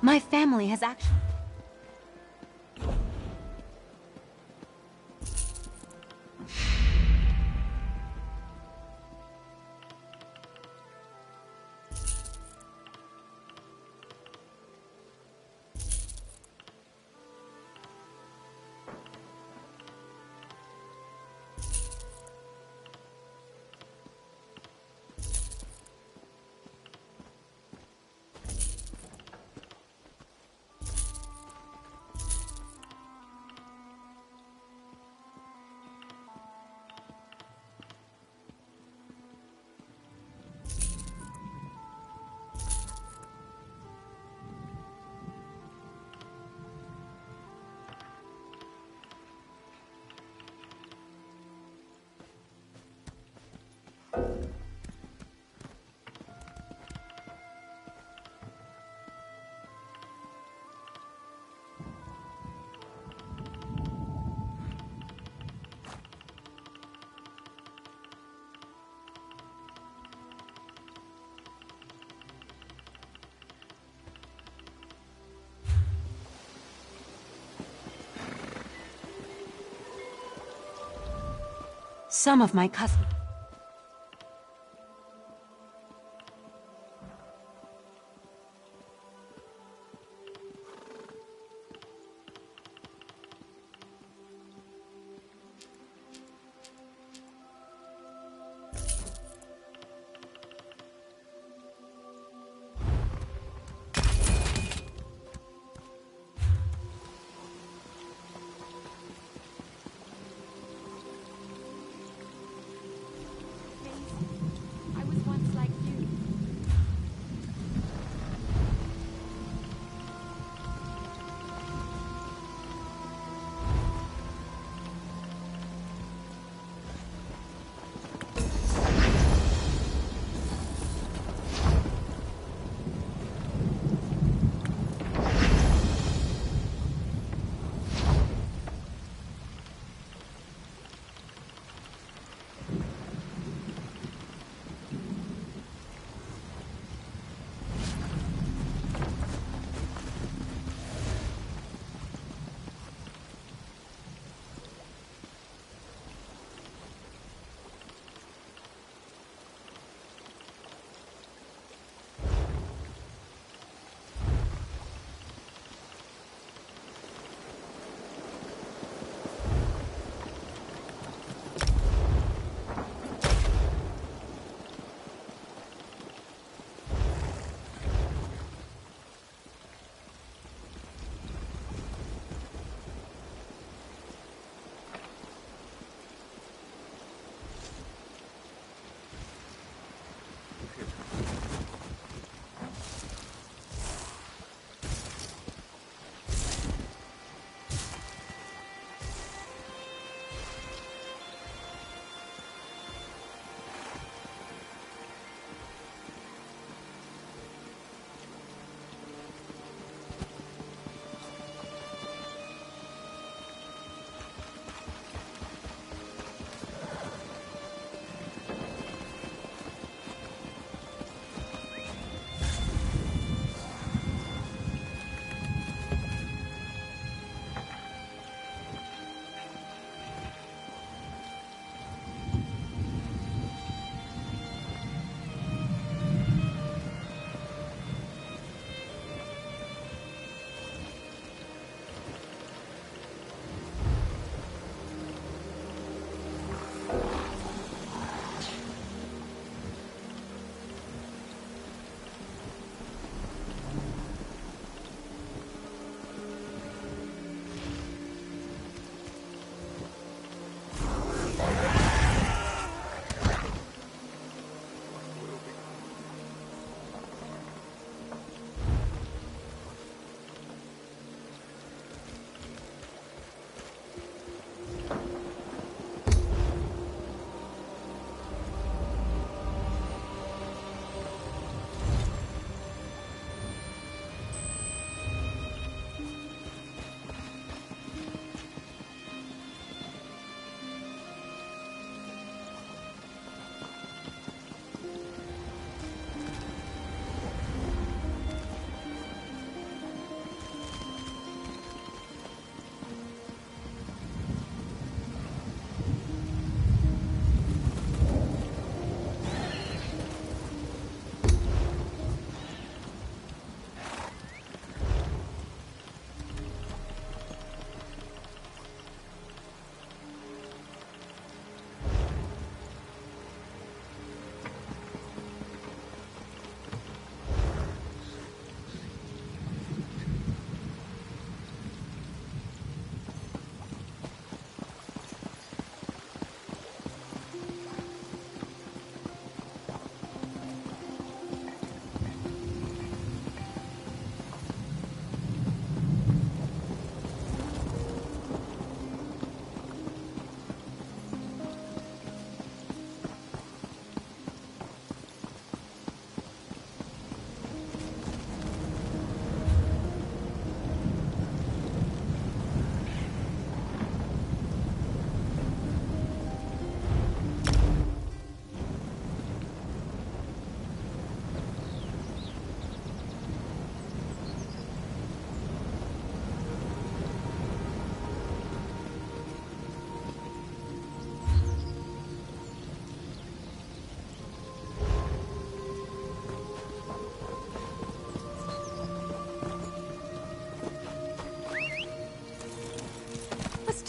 My family has actually... Some of my cousins...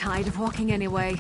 tired of walking anyway.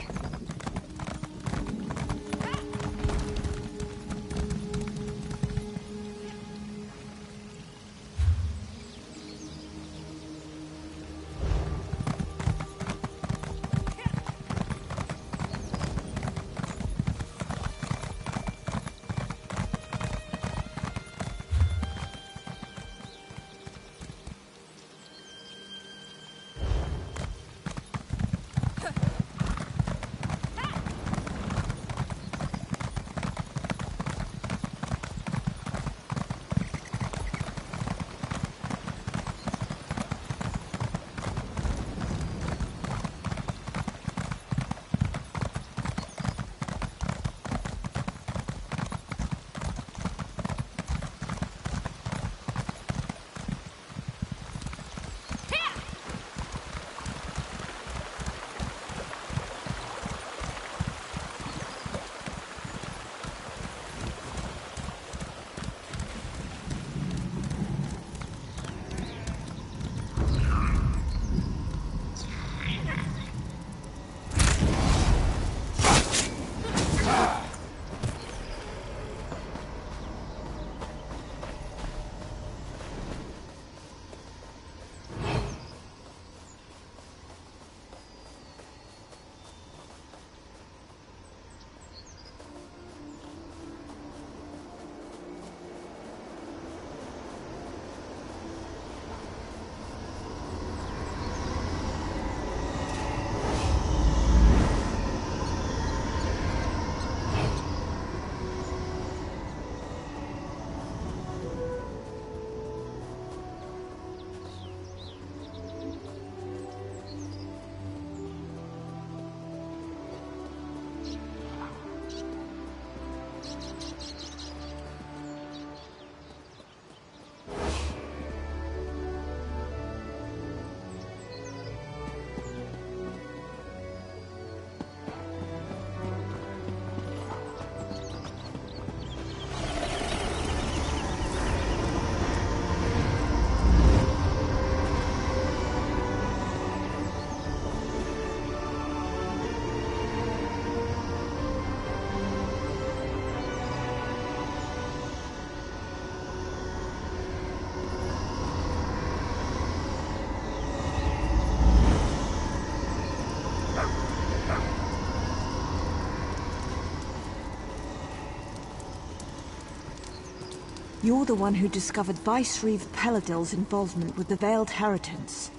You're the one who discovered Vice-Reeve Peladil's involvement with the Veiled Heritance.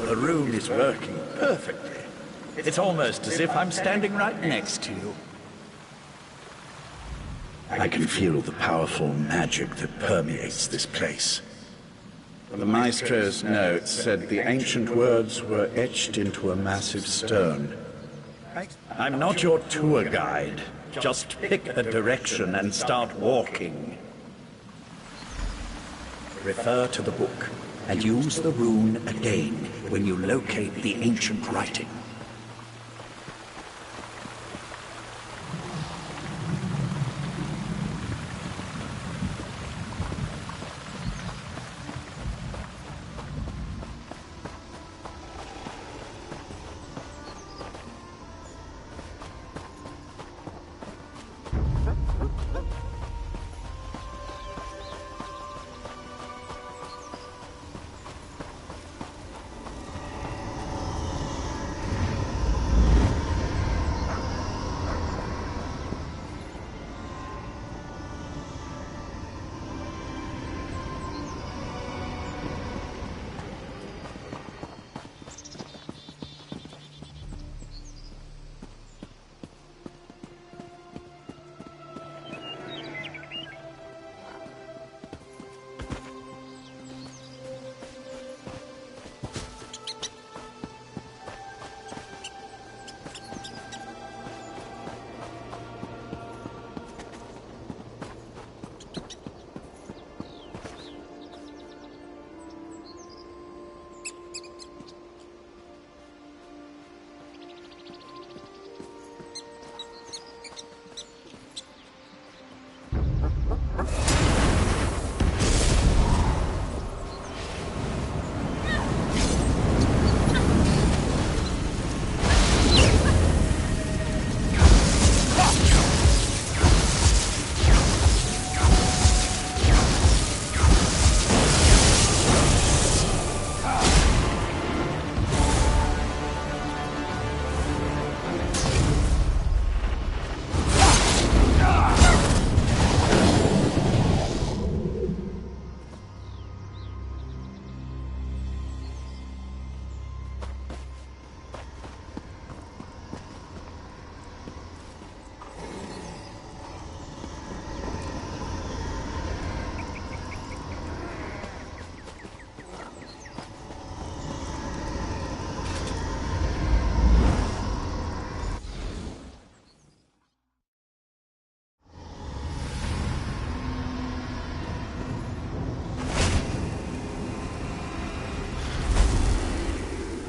The room is working perfectly. It's almost as if I'm standing right next to you. I can feel the powerful magic that permeates this place. The Maestro's note said the ancient words were etched into a massive stone. I'm not your tour guide. Just pick a direction and start walking. Refer to the book, and use the rune again when you locate the ancient writing.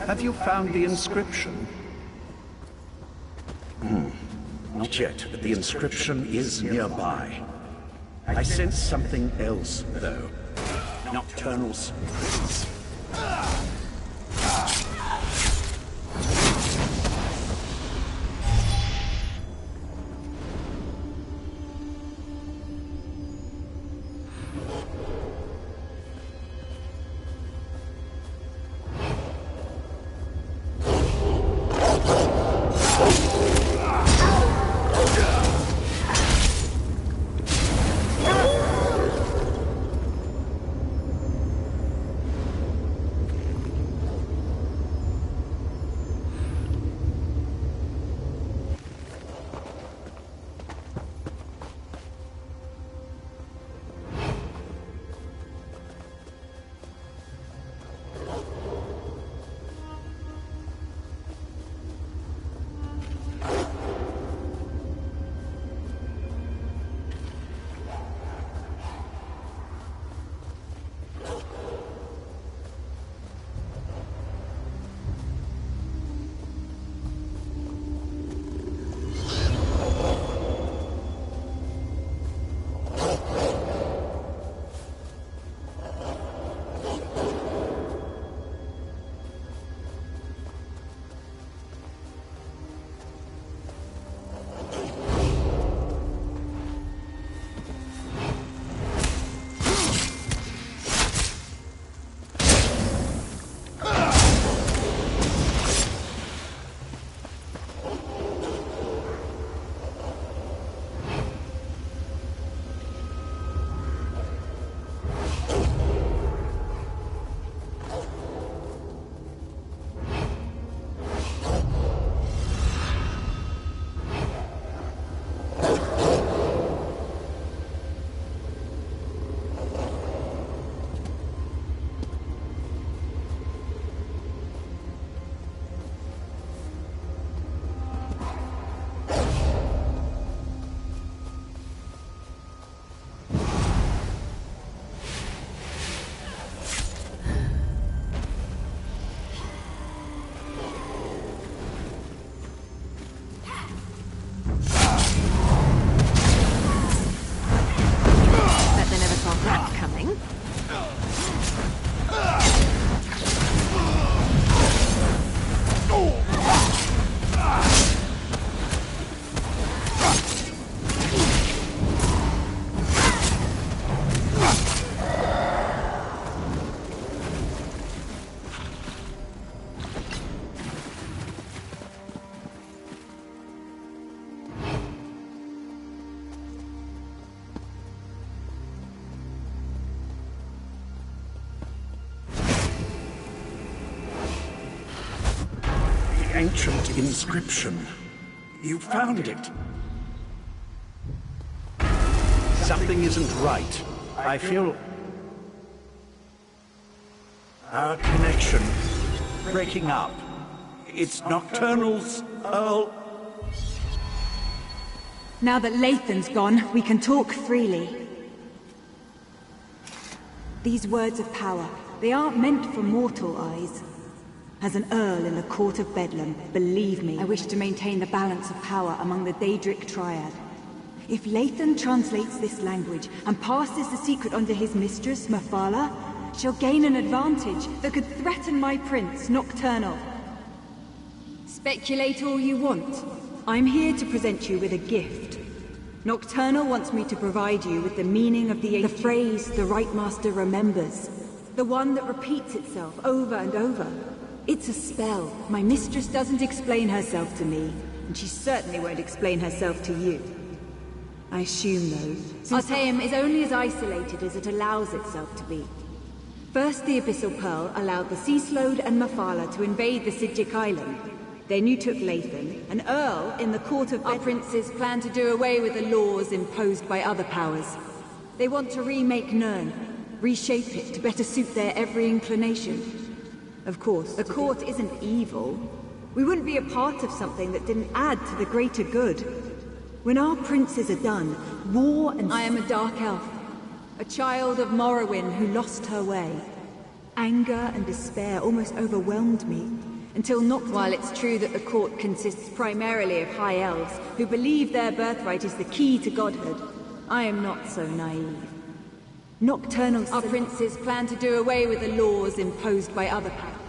Have you found the inscription? Not yet, but the inscription is nearby. I sense something else, though. Nocturnal's prince. Ancient inscription. You found it. Something isn't right. I feel our connection breaking up. It's Nocturnal's Earl. Now that Lathan's gone, we can talk freely. These words of power, they aren't meant for mortal eyes. As an Earl in the court of Bedlam, believe me, I wish to maintain the balance of power among the Daedric Triad. If Lathan translates this language and passes the secret on to his mistress, Mephala, she'll gain an advantage that could threaten my prince, Nocturnal. Speculate all you want. I'm here to present you with a gift. Nocturnal wants me to provide you with the meaning of the phrase the Right Master remembers. The one that repeats itself over and over. It's a spell. My mistress doesn't explain herself to me, and she certainly won't explain herself to you. I assume, though, Artaeum is only as isolated as it allows itself to be. First, the Abyssal Pearl allowed the Sea Slode and Mephala to invade the Sidgic Island. Then you took Lathan, an Earl in the court of... Our princes plan to do away with the laws imposed by other powers. They want to remake Nirn, reshape it to better suit their every inclination. Of course, the court isn't evil. We wouldn't be a part of something that didn't add to the greater good. When our princes are done, war and... I am a Dark Elf, a child of Morrowind who lost her way. Anger and despair almost overwhelmed me. until not. While it's true that the court consists primarily of high elves who believe their birthright is the key to godhood, I am not so naive. Nocturnal, our princes plan to do away with the laws imposed by other powers.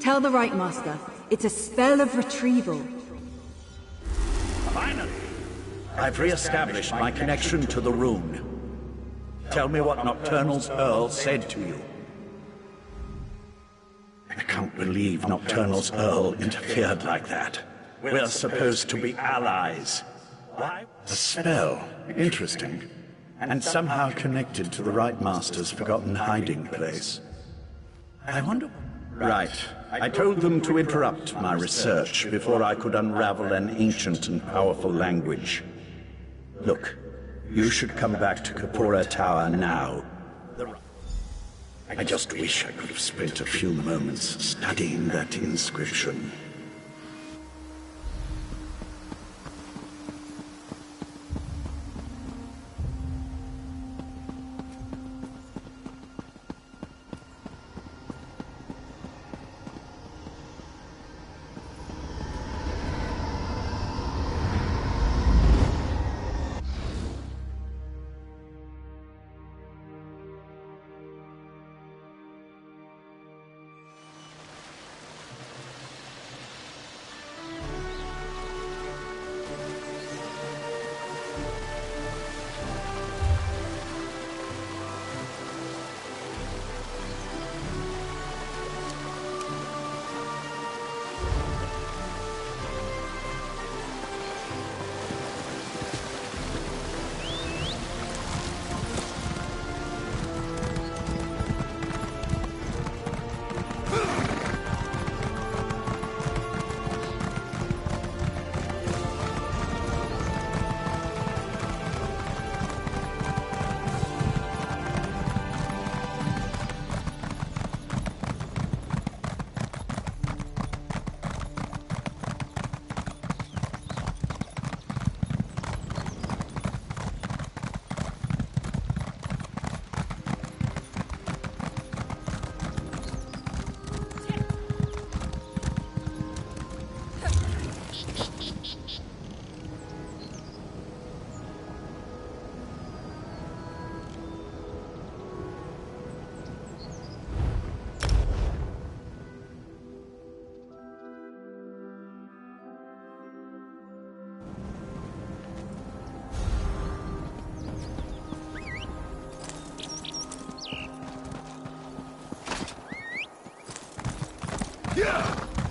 Tell the Right Master, it's a spell of retrieval. Finally! I've re-established my connection to the rune. Tell me what Nocturnal's Earl said to you. I can't believe Nocturnal's Earl interfered like that. We're supposed to be allies. Why? A spell. Interesting. And somehow connected to the Right Master's forgotten hiding place. I wonder... Right. I told them to interrupt my research before I could unravel an ancient and powerful language. Look, you should come back to Kapora Tower now. I just wish I could have spent a few moments studying that inscription.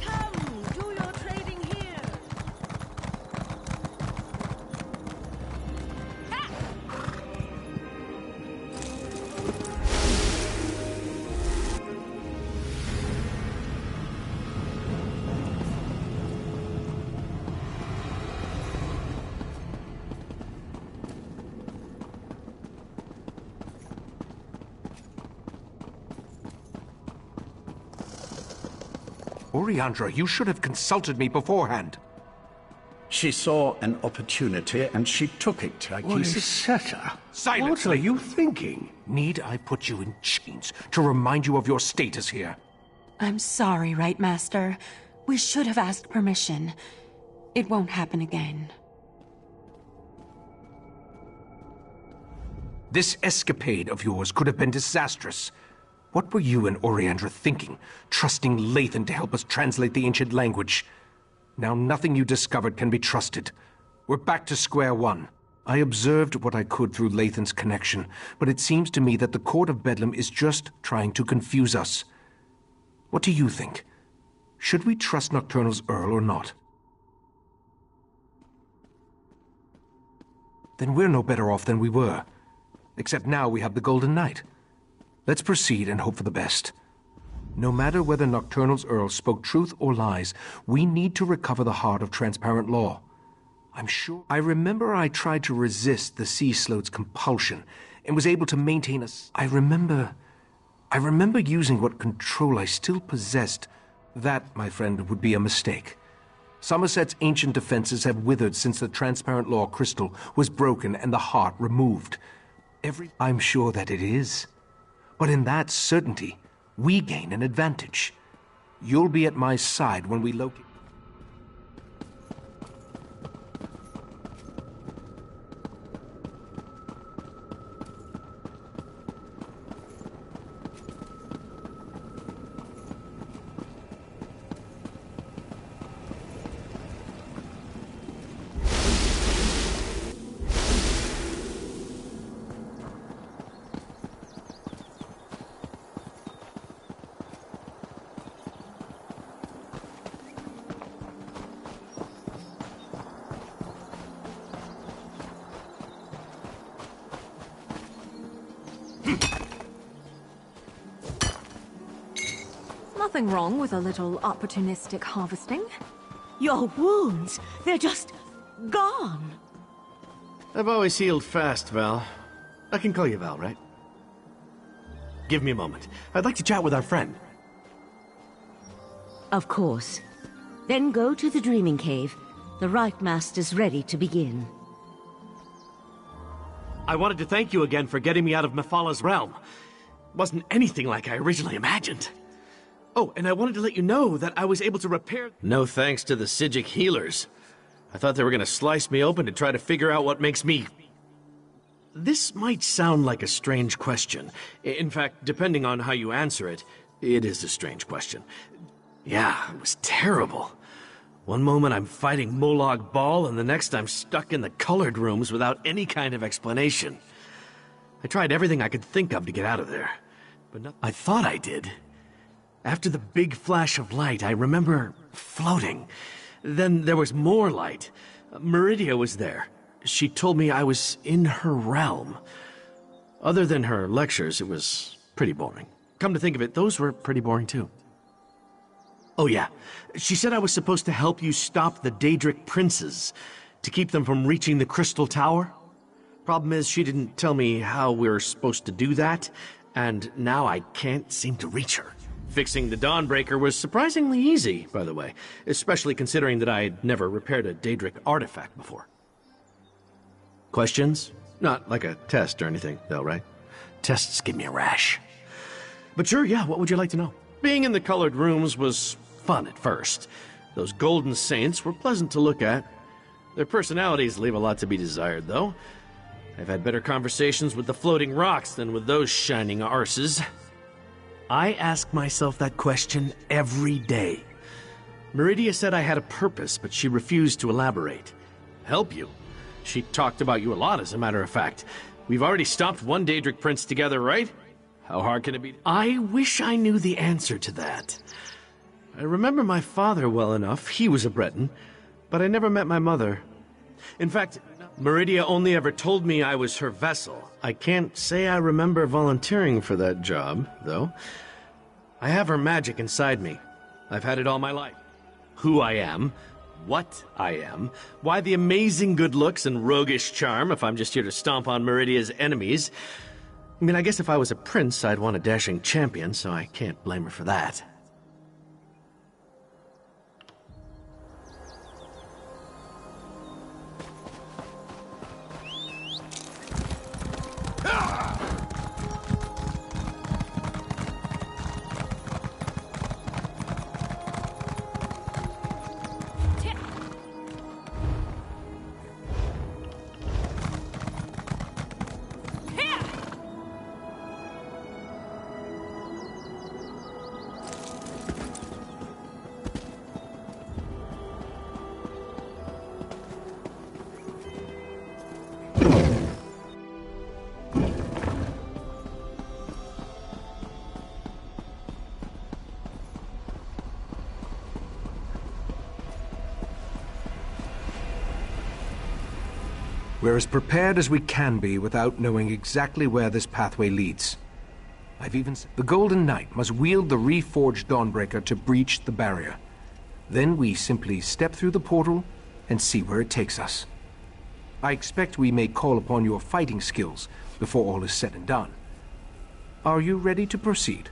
Come, do your trading here. Oriandra, you should have consulted me beforehand. She saw an opportunity and she took it. Silence! What are you thinking? Need I put you in chains to remind you of your status here? I'm sorry, Right Master. We should have asked permission. It won't happen again. This escapade of yours could have been disastrous. What were you and Oriandra thinking, trusting Lathan to help us translate the ancient language? Now nothing you discovered can be trusted. We're back to square one. I observed what I could through Lathan's connection, but it seems to me that the Court of Bedlam is just trying to confuse us. What do you think? Should we trust Nocturnal's Earl or not? Then we're no better off than we were. Except now we have the Golden Knight. Let's proceed and hope for the best. No matter whether Nocturnal's Earl spoke truth or lies, we need to recover the heart of transparent law. I'm sure... I remember I tried to resist the Sea Sloat's compulsion and was able to maintain us. I remember using what control I still possessed. That, my friend, would be a mistake. Somerset's ancient defenses have withered since the transparent law crystal was broken and the heart removed. I'm sure that it is. But in that certainty, we gain an advantage. You'll be at my side when we locate... Nothing wrong with a little opportunistic harvesting. Your wounds, they're just gone. I've always healed fast, Val. I can call you Val, right? Give me a moment. I'd like to chat with our friend. Of course. Then go to the Dreaming Cave. The Right Master's ready to begin. I wanted to thank you again for getting me out of Mephalah's realm. It wasn't anything like I originally imagined. Oh, and I wanted to let you know that I was able to repair... No thanks to the Psijic healers. I thought they were going to slice me open to try to figure out what makes me... This might sound like a strange question. In fact, depending on how you answer it, it is a strange question. Yeah, it was terrible. One moment I'm fighting Molag Bal, and the next I'm stuck in the colored rooms without any kind of explanation. I tried everything I could think of to get out of there, but I thought I did. After the big flash of light, I remember floating. Then there was more light. Meridia was there. She told me I was in her realm. Other than her lectures, it was pretty boring. Come to think of it, those were pretty boring too. Oh yeah, she said I was supposed to help you stop the Daedric princes, to keep them from reaching the Crystal Tower. Problem is, she didn't tell me how we were supposed to do that, and now I can't seem to reach her. Fixing the Dawnbreaker was surprisingly easy, by the way, especially considering that I'd never repaired a Daedric artifact before. Questions? Not like a test or anything, though, right? Tests give me a rash. But sure, yeah, what would you like to know? Being in the colored rooms was fun at first. Those golden saints were pleasant to look at. Their personalities leave a lot to be desired, though. I've had better conversations with the floating rocks than with those shining arses. I ask myself that question every day. Meridia said I had a purpose, but she refused to elaborate. Help you? She talked about you a lot, as a matter of fact. We've already stopped one Daedric prince together, right? How hard can it be? I wish I knew the answer to that. I remember my father well enough. He was a Breton, but I never met my mother. In fact, Meridia only ever told me I was her vessel. I can't say I remember volunteering for that job, though. I have her magic inside me. I've had it all my life. Who I am, what I am, why the amazing good looks and roguish charm if I'm just here to stomp on Meridia's enemies. I mean, I guess if I was a prince, I'd want a dashing champion, so I can't blame her for that. We're as prepared as we can be without knowing exactly where this pathway leads. I've even said the Golden Knight must wield the reforged Dawnbreaker to breach the barrier. Then we simply step through the portal and see where it takes us. I expect we may call upon your fighting skills before all is said and done. Are you ready to proceed?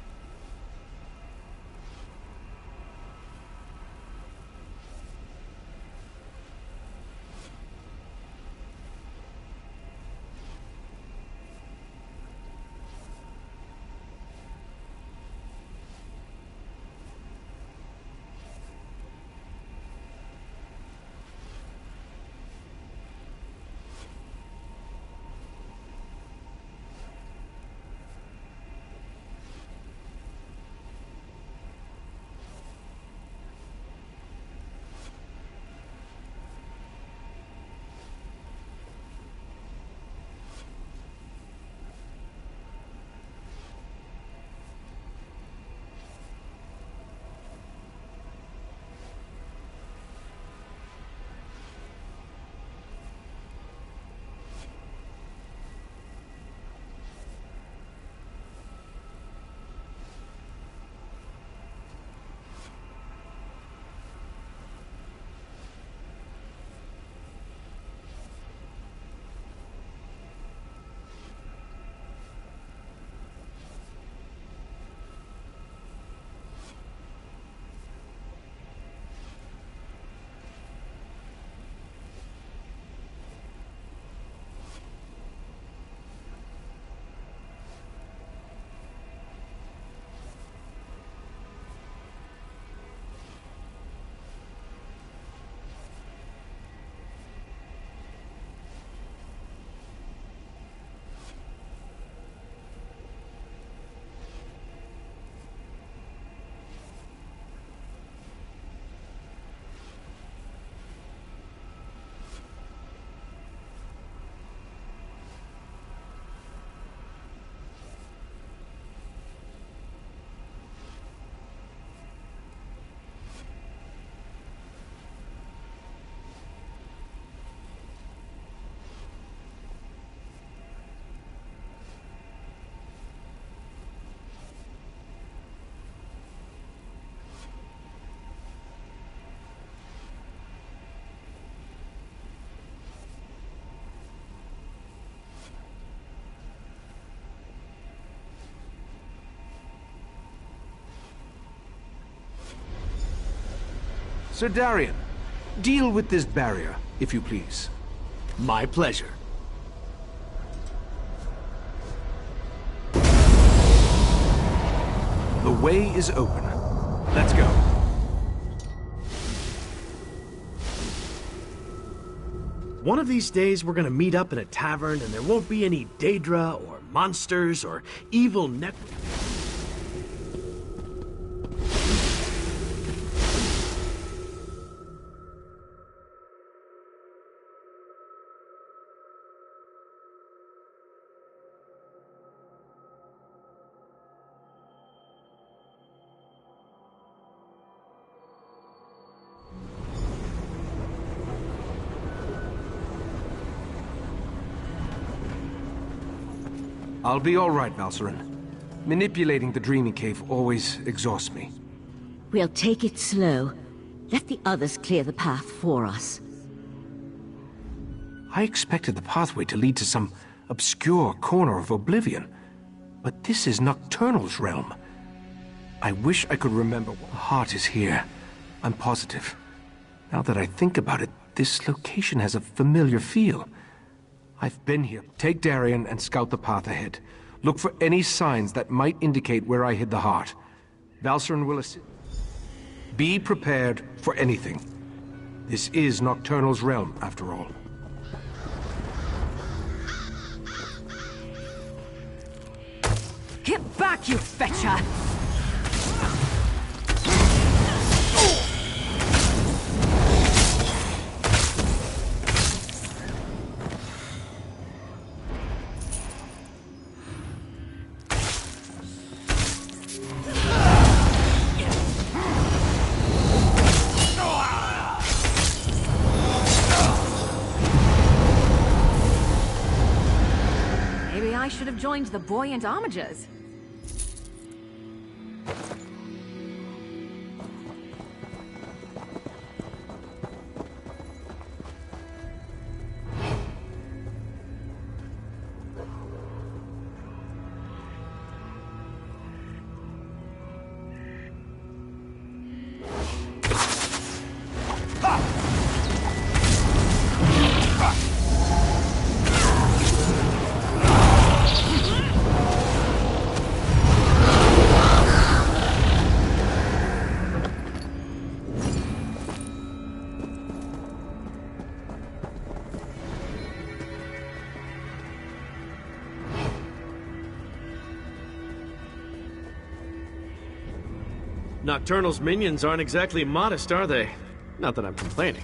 Sir Darian, deal with this barrier, if you please. My pleasure. The way is open. Let's go. One of these days, we're gonna meet up in a tavern, and there won't be any Daedra, or monsters, or evil I'll be all right, Valcerin. Manipulating the Dreamy Cave always exhausts me. We'll take it slow. Let the others clear the path for us. I expected the pathway to lead to some obscure corner of oblivion, but this is Nocturnal's realm. I wish I could remember what the heart is here. I'm positive. Now that I think about it, this location has a familiar feel. I've been here. Take Darian and scout the path ahead. Look for any signs that might indicate where I hid the heart. Valcerin will assist. Be prepared for anything. This is Nocturnal's realm, after all. Get back, you fetcher! I should have joined the buoyant armigers. Nocturnal's minions aren't exactly modest, are they? Not that I'm complaining.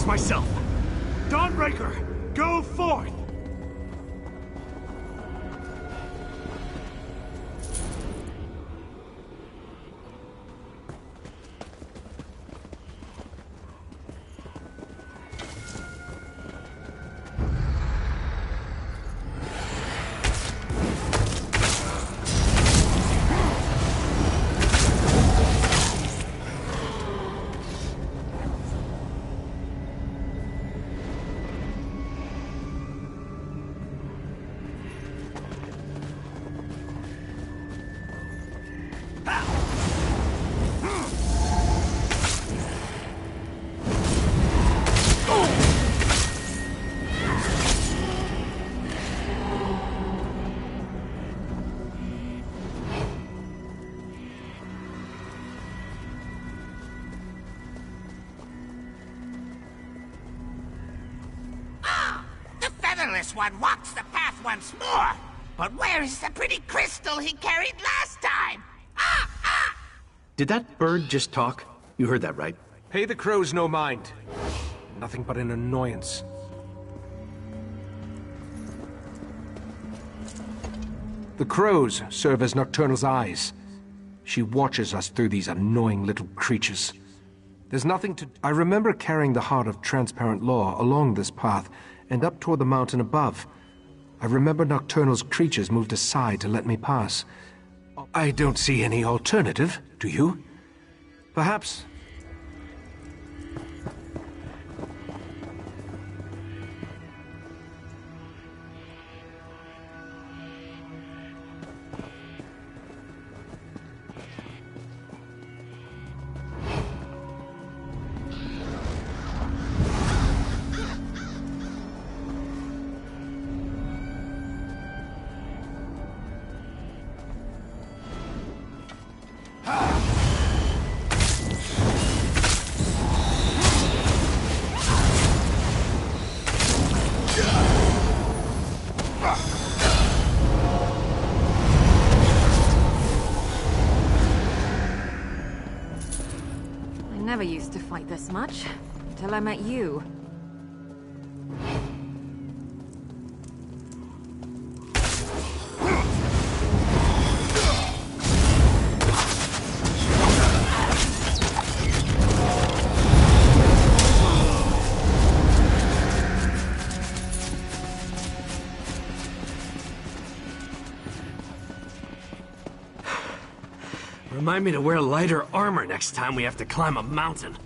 Myself. Dawnbreaker, go forth! featherless one walks the path once more. But where is the pretty crystal he carried last time? Did that bird just talk? You heard that, right? Pay the crows no mind. Nothing but an annoyance. The crows serve as Nocturnal's eyes. She watches us through these annoying little creatures. There's nothing to... I remember carrying the heart of transparent law along this path and up toward the mountain above. I remember Nocturnal's creatures moved aside to let me pass. I don't see any alternative, do you? Perhaps... I never used to fight this much, until I met you. Remind me to wear lighter armor next time we have to climb a mountain.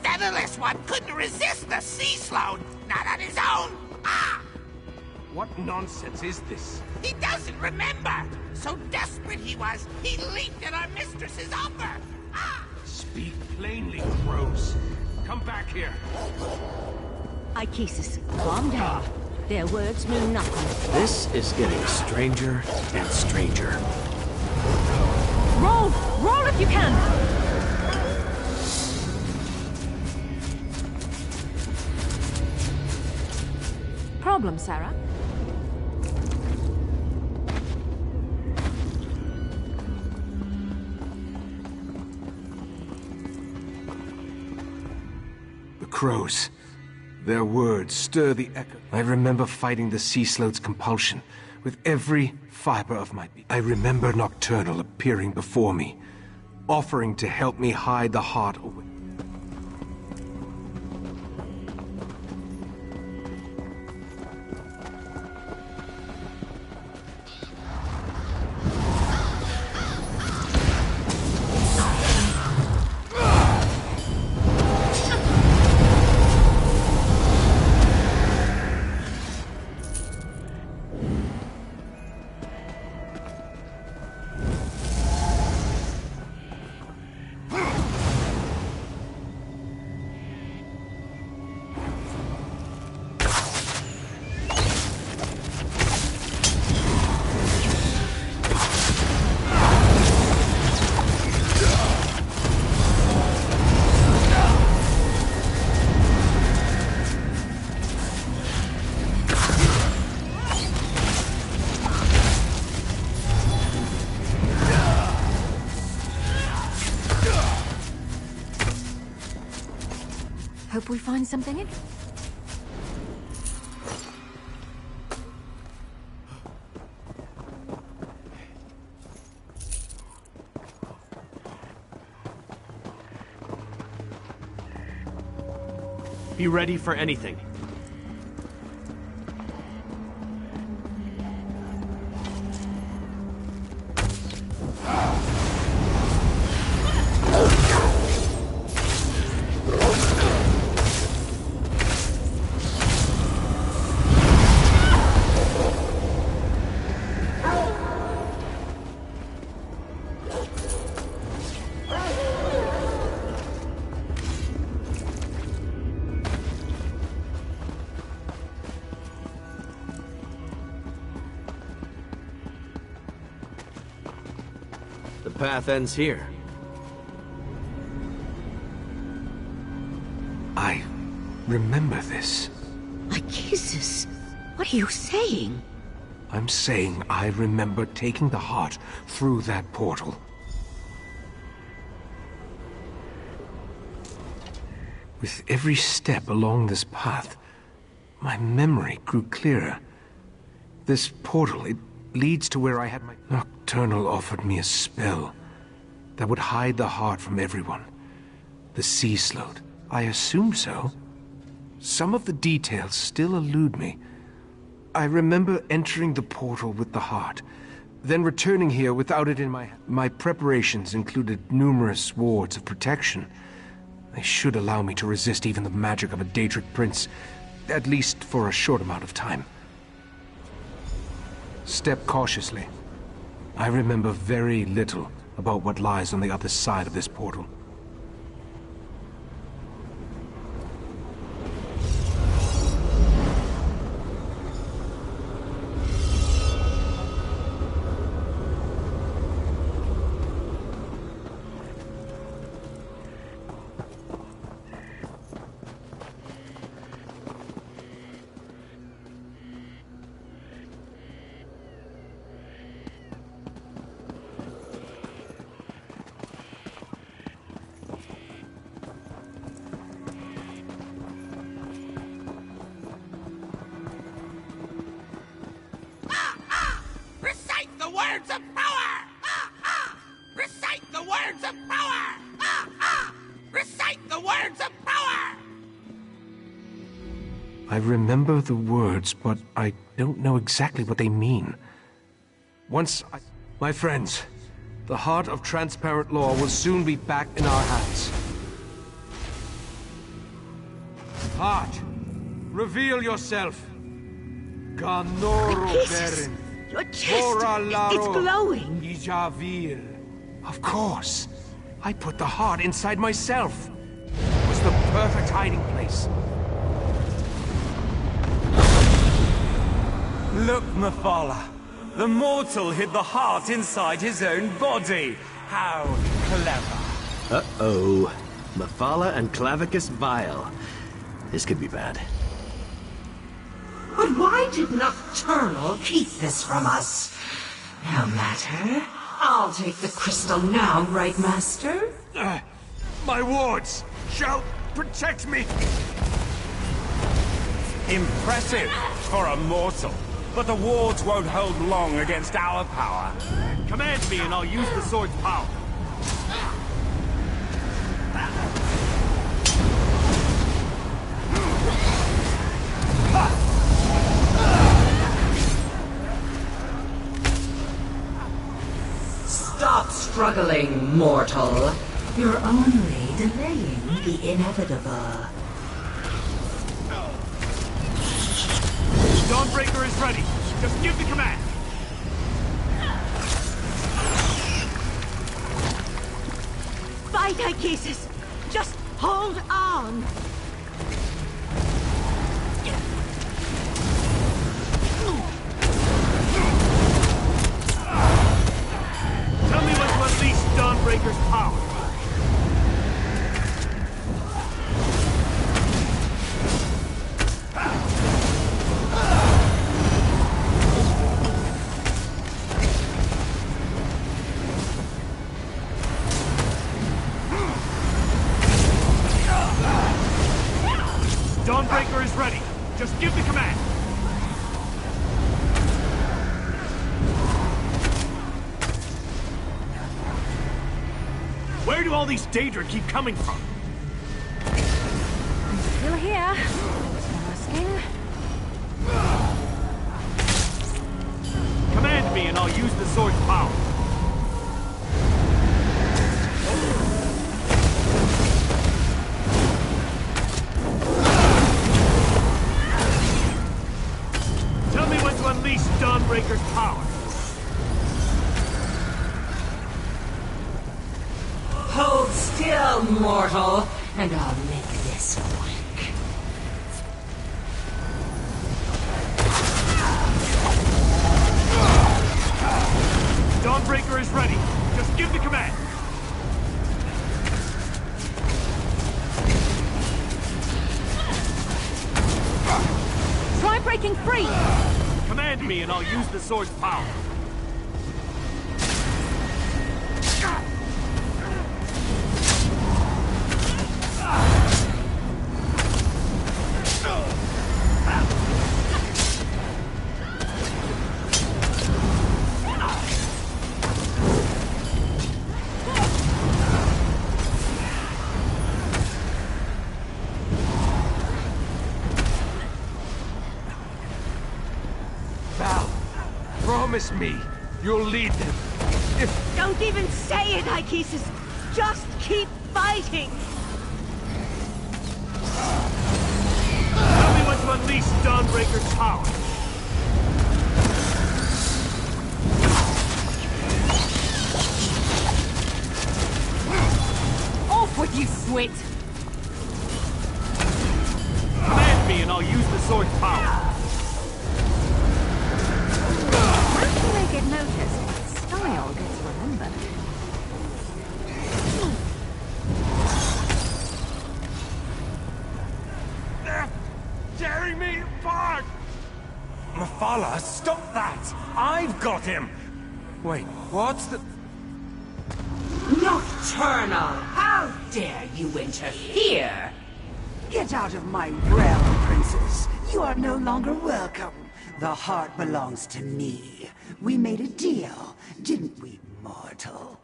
Featherless one couldn't resist the sea sloan, not on his own. What nonsense is this? He doesn't remember. So desperate he was, he leaped at our mistress's offer. Speak plainly, crows. Come back here. Ikesis, calm down. Their words mean nothing. This is getting stranger and stranger. Roll! Roll if you can! Problem, Sarah? crows. Their words stir the echo. I remember fighting the sea sloth's compulsion with every fiber of my being. I remember Nocturnal appearing before me, offering to help me hide the heart away. Hope we find something in. Be ready for anything. The path ends here. I remember this. Jesus, what are you saying? I'm saying I remember taking the heart through that portal. With every step along this path, my memory grew clearer. This portal, it leads to where I had my... Nocturnal offered me a spell that would hide the heart from everyone. The sea sloth. I assume so. Some of the details still elude me. I remember entering the portal with the heart, then returning here without it in my hand. My preparations included numerous wards of protection. They should allow me to resist even the magic of a Daedric prince, at least for a short amount of time. Step cautiously. I remember very little about what lies on the other side of this portal. Recite the words of power! Recite the words of power! Recite the words of power! I remember the words, but I don't know exactly what they mean. My friends, the heart of transparent law will soon be back in our hands. Heart, reveal yourself. Ganoro Berin. Your chest, it's glowing. Ijavil. Of course. I put the heart inside myself. It was the perfect hiding place. Look, Mephala. The mortal hid the heart inside his own body. How clever. Uh-oh. Mephala and Clavicus Vile. This could be bad. But why did Nocturnal keep this from us? No matter. I'll take the crystal now, right, Master? My wards shall protect me. Impressive for a mortal. But the wards won't hold long against our power. Command me and I'll use the sword's power. Stop struggling, mortal. You're only delaying the inevitable. Dawnbreaker is ready. Just give the command. Fight, Icasis! Just hold on! Tell me when to unleash Dawnbreaker's power. Dawnbreaker is ready. Just give the command. Where do all these Daedra keep coming from? I'm still here. Asking. Command me and I'll use the sword's power. Tell me when to unleash Dawnbreaker's power. Hold still, mortal, and I'll make this quick. Dawnbreaker is ready. Just give the command. Try breaking free! Command me and I'll use the sword's power. Promise me, you'll lead them. If... Don't even say it, Icasis! Just keep fighting! Tell me when to unleash Dawnbreaker's power. Off with you, Swit! Command me and I'll use the sword's power. They get noticed, style gets remembered. They're tearing me apart! Mephala, stop that! I've got him! Wait, what's the... Nocturnal! How dare you interfere! Get out of my realm, princess. You are no longer welcome. The heart belongs to me. We made a deal, didn't we, mortal?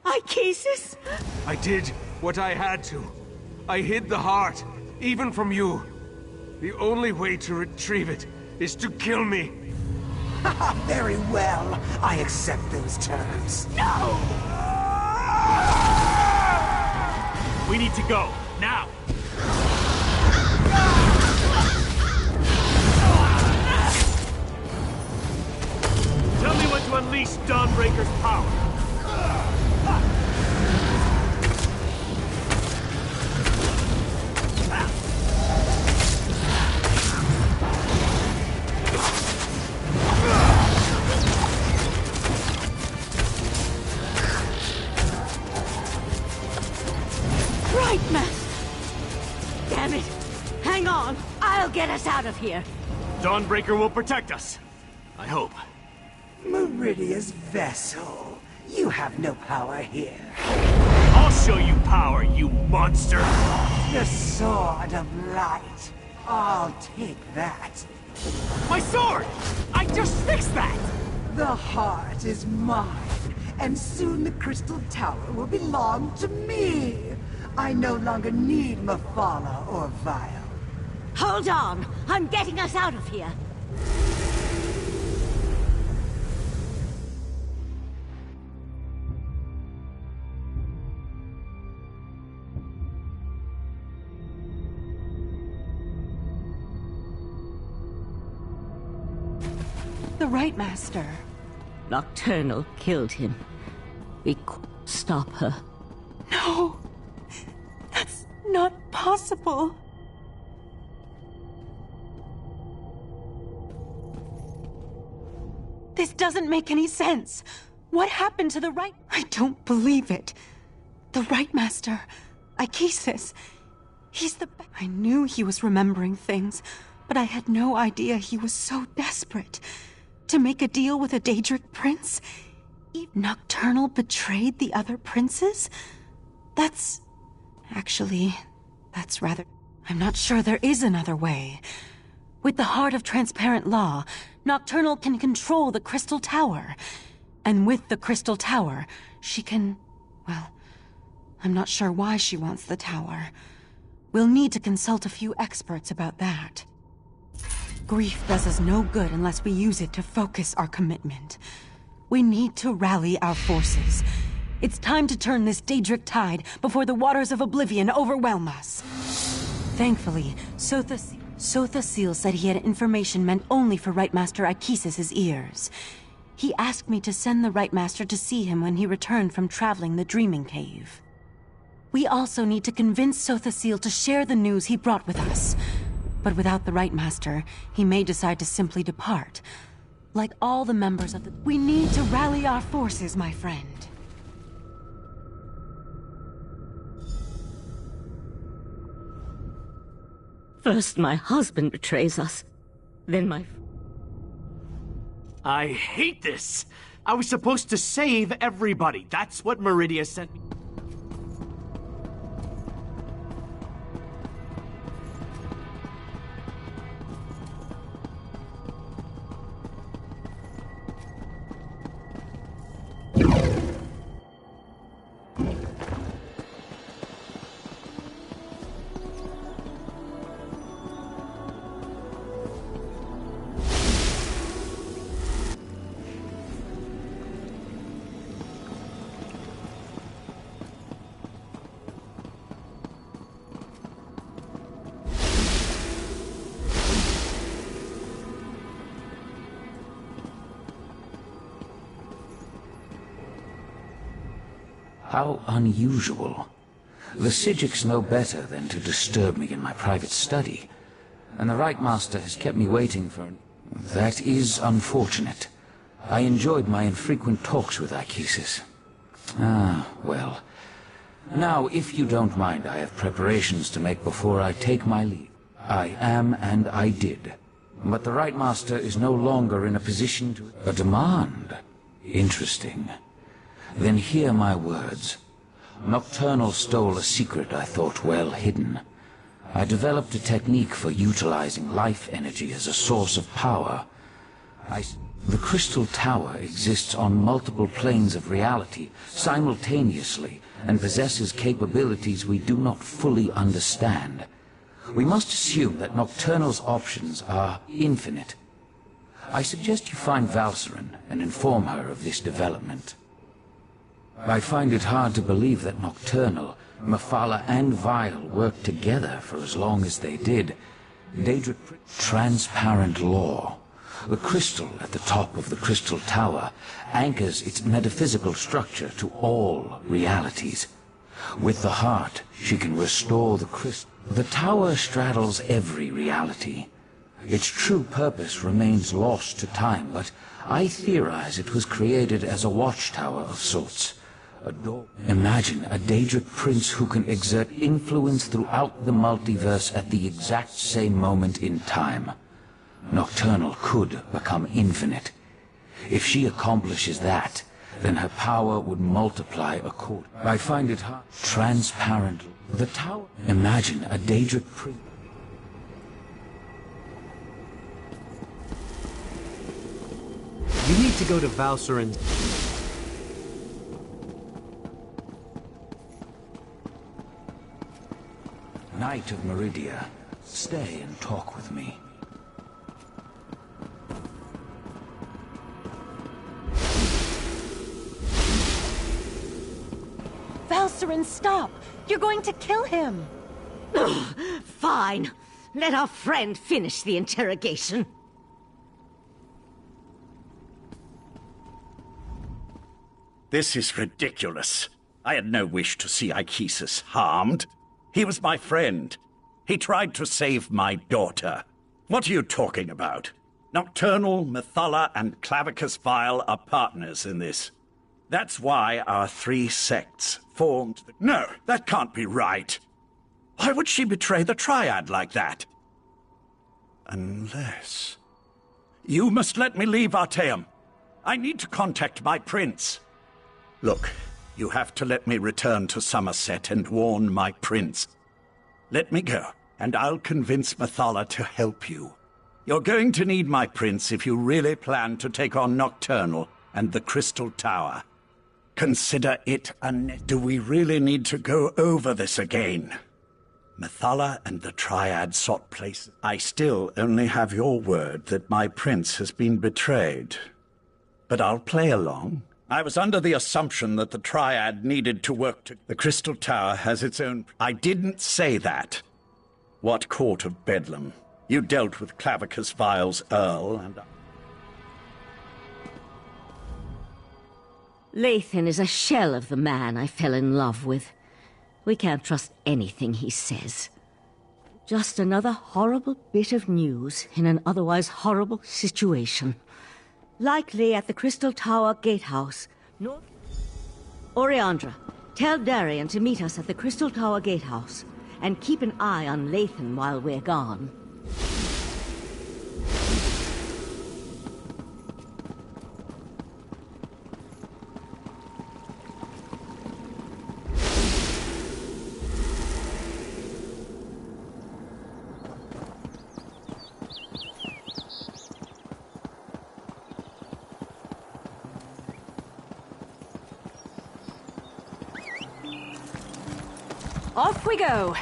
Icasis! I did what I had to. I hid the heart, even from you. The only way to retrieve it is to kill me. Very well. I accept those terms. No! We need to go, now! Tell me when to unleash Dawnbreaker's power. Right, Master! Damn it! Hang on! I'll get us out of here! Dawnbreaker will protect us. I hope. Meridia's vessel. You have no power here. I'll show you power, you monster! The sword of light. I'll take that. My sword! I just fixed that! The heart is mine, and soon the Crystal Tower will belong to me. I no longer need Mephala or Vile. Hold on! I'm getting us out of here! The Right Master. Nocturnal killed him. We couldn't stop her. No! That's not possible. This doesn't make any sense. What happened to the Right... I don't believe it. The Right Master, Ikisis. He's the... I knew he was remembering things, but I had no idea he was so desperate. To make a deal with a Daedric prince? Nocturnal betrayed the other princes? That's... Actually, that's rather... I'm not sure there is another way. With the heart of transparent law, Nocturnal can control the Crystal Tower. And with the Crystal Tower, she can... Well, I'm not sure why she wants the tower. We'll need to consult a few experts about that. Grief does us no good unless we use it to focus our commitment. We need to rally our forces. It's time to turn this Daedric tide before the waters of oblivion overwhelm us. Thankfully, Sotha Seal said he had information meant only for Right Master Ikisis' ears. He asked me to send the Right Master to see him when he returned from traveling the Dreaming Cave. We also need to convince Sotha Seal to share the news he brought with us. But without the Right Master, he may decide to simply depart. Like all the members of the... We need to rally our forces, my friend. First my husband betrays us, then my... I hate this! I was supposed to save everybody. That's what Meridia sent me. How unusual. The Psijics know better than to disturb me in my private study, and the Right Master has kept me waiting for... That is unfortunate. I enjoyed my infrequent talks with Ikisis. Ah, well. Now, if you don't mind, I have preparations to make before I take my leave. I am, and I did. But the Right Master is no longer in a position to... A demand? Interesting. Then hear my words. Nocturnal stole a secret I thought well hidden. I developed a technique for utilizing life energy as a source of power. The Crystal Tower exists on multiple planes of reality simultaneously and possesses capabilities we do not fully understand. We must assume that Nocturnal's options are infinite. I suggest you find Valcerin and inform her of this development. I find it hard to believe that Nocturnal, Mephala, and Vile worked together for as long as they did. Daedric transparent law. The crystal at the top of the Crystal Tower anchors its metaphysical structure to all realities. With the heart, she can restore the crystal. The tower straddles every reality. Its true purpose remains lost to time, but I theorize it was created as a watchtower of sorts. Imagine a Daedric prince who can exert influence throughout the multiverse at the exact same moment in time. Nocturnal could become infinite. If she accomplishes that, then her power would multiply accordingly. I find it hard. Transparent. The tower. Imagine a Daedric prince. need to go to Valser and... Knight of Meridia, stay and talk with me. Valserin, stop! You're going to kill him! Fine. Let our friend finish the interrogation. This is ridiculous. I had no wish to see Ichesus harmed. He was my friend. He tried to save my daughter. What are you talking about? Nocturnal, Methala, and Clavicus Vile are partners in this. That's why our three sects formed the... No, that can't be right. Why would she betray the Triad like that? Unless... You must let me leave Arteum. I need to contact my prince. Look, you have to let me return to Somerset and warn my prince. Let me go, and I'll convince Methala to help you. You're going to need my prince if you really plan to take on Nocturnal and the Crystal Tower. Consider it Do we really need to go over this again? Methala and the Triad sought places. I still only have your word that my prince has been betrayed. But I'll play along. I was under the assumption that the Triad needed to work to... The Crystal Tower has its own... I didn't say that. What court of Bedlam? You dealt with Clavicus Vile's Earl and... Lathan is a shell of the man I fell in love with. We can't trust anything he says. Just another horrible bit of news in an otherwise horrible situation. Likely at the Crystal Tower Gatehouse. Oriandra, tell Darian to meet us at the Crystal Tower Gatehouse, and keep an eye on Lathan while we're gone. Off we go!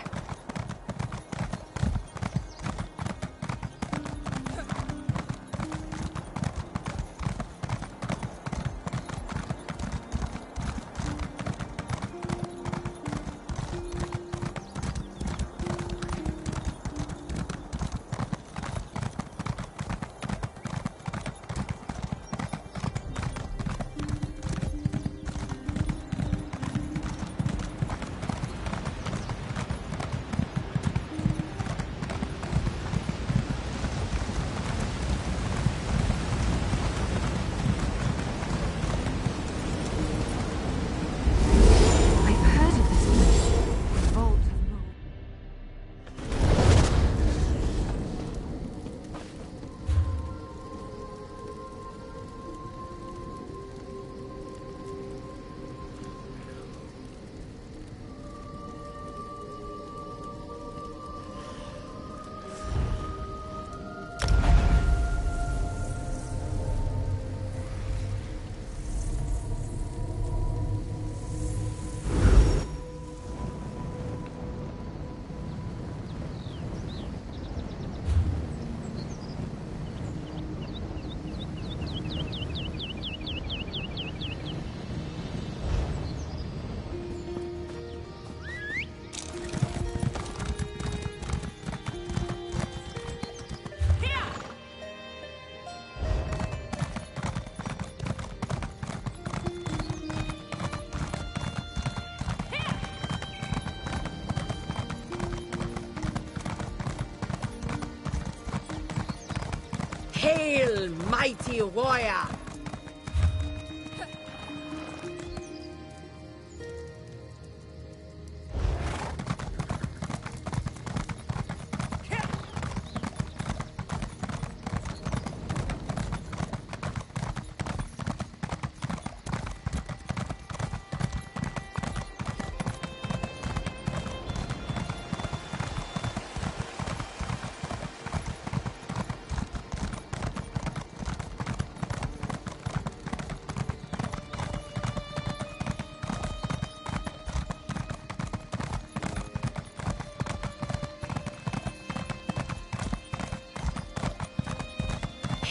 Hail, mighty warrior!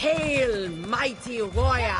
Hail, mighty warrior!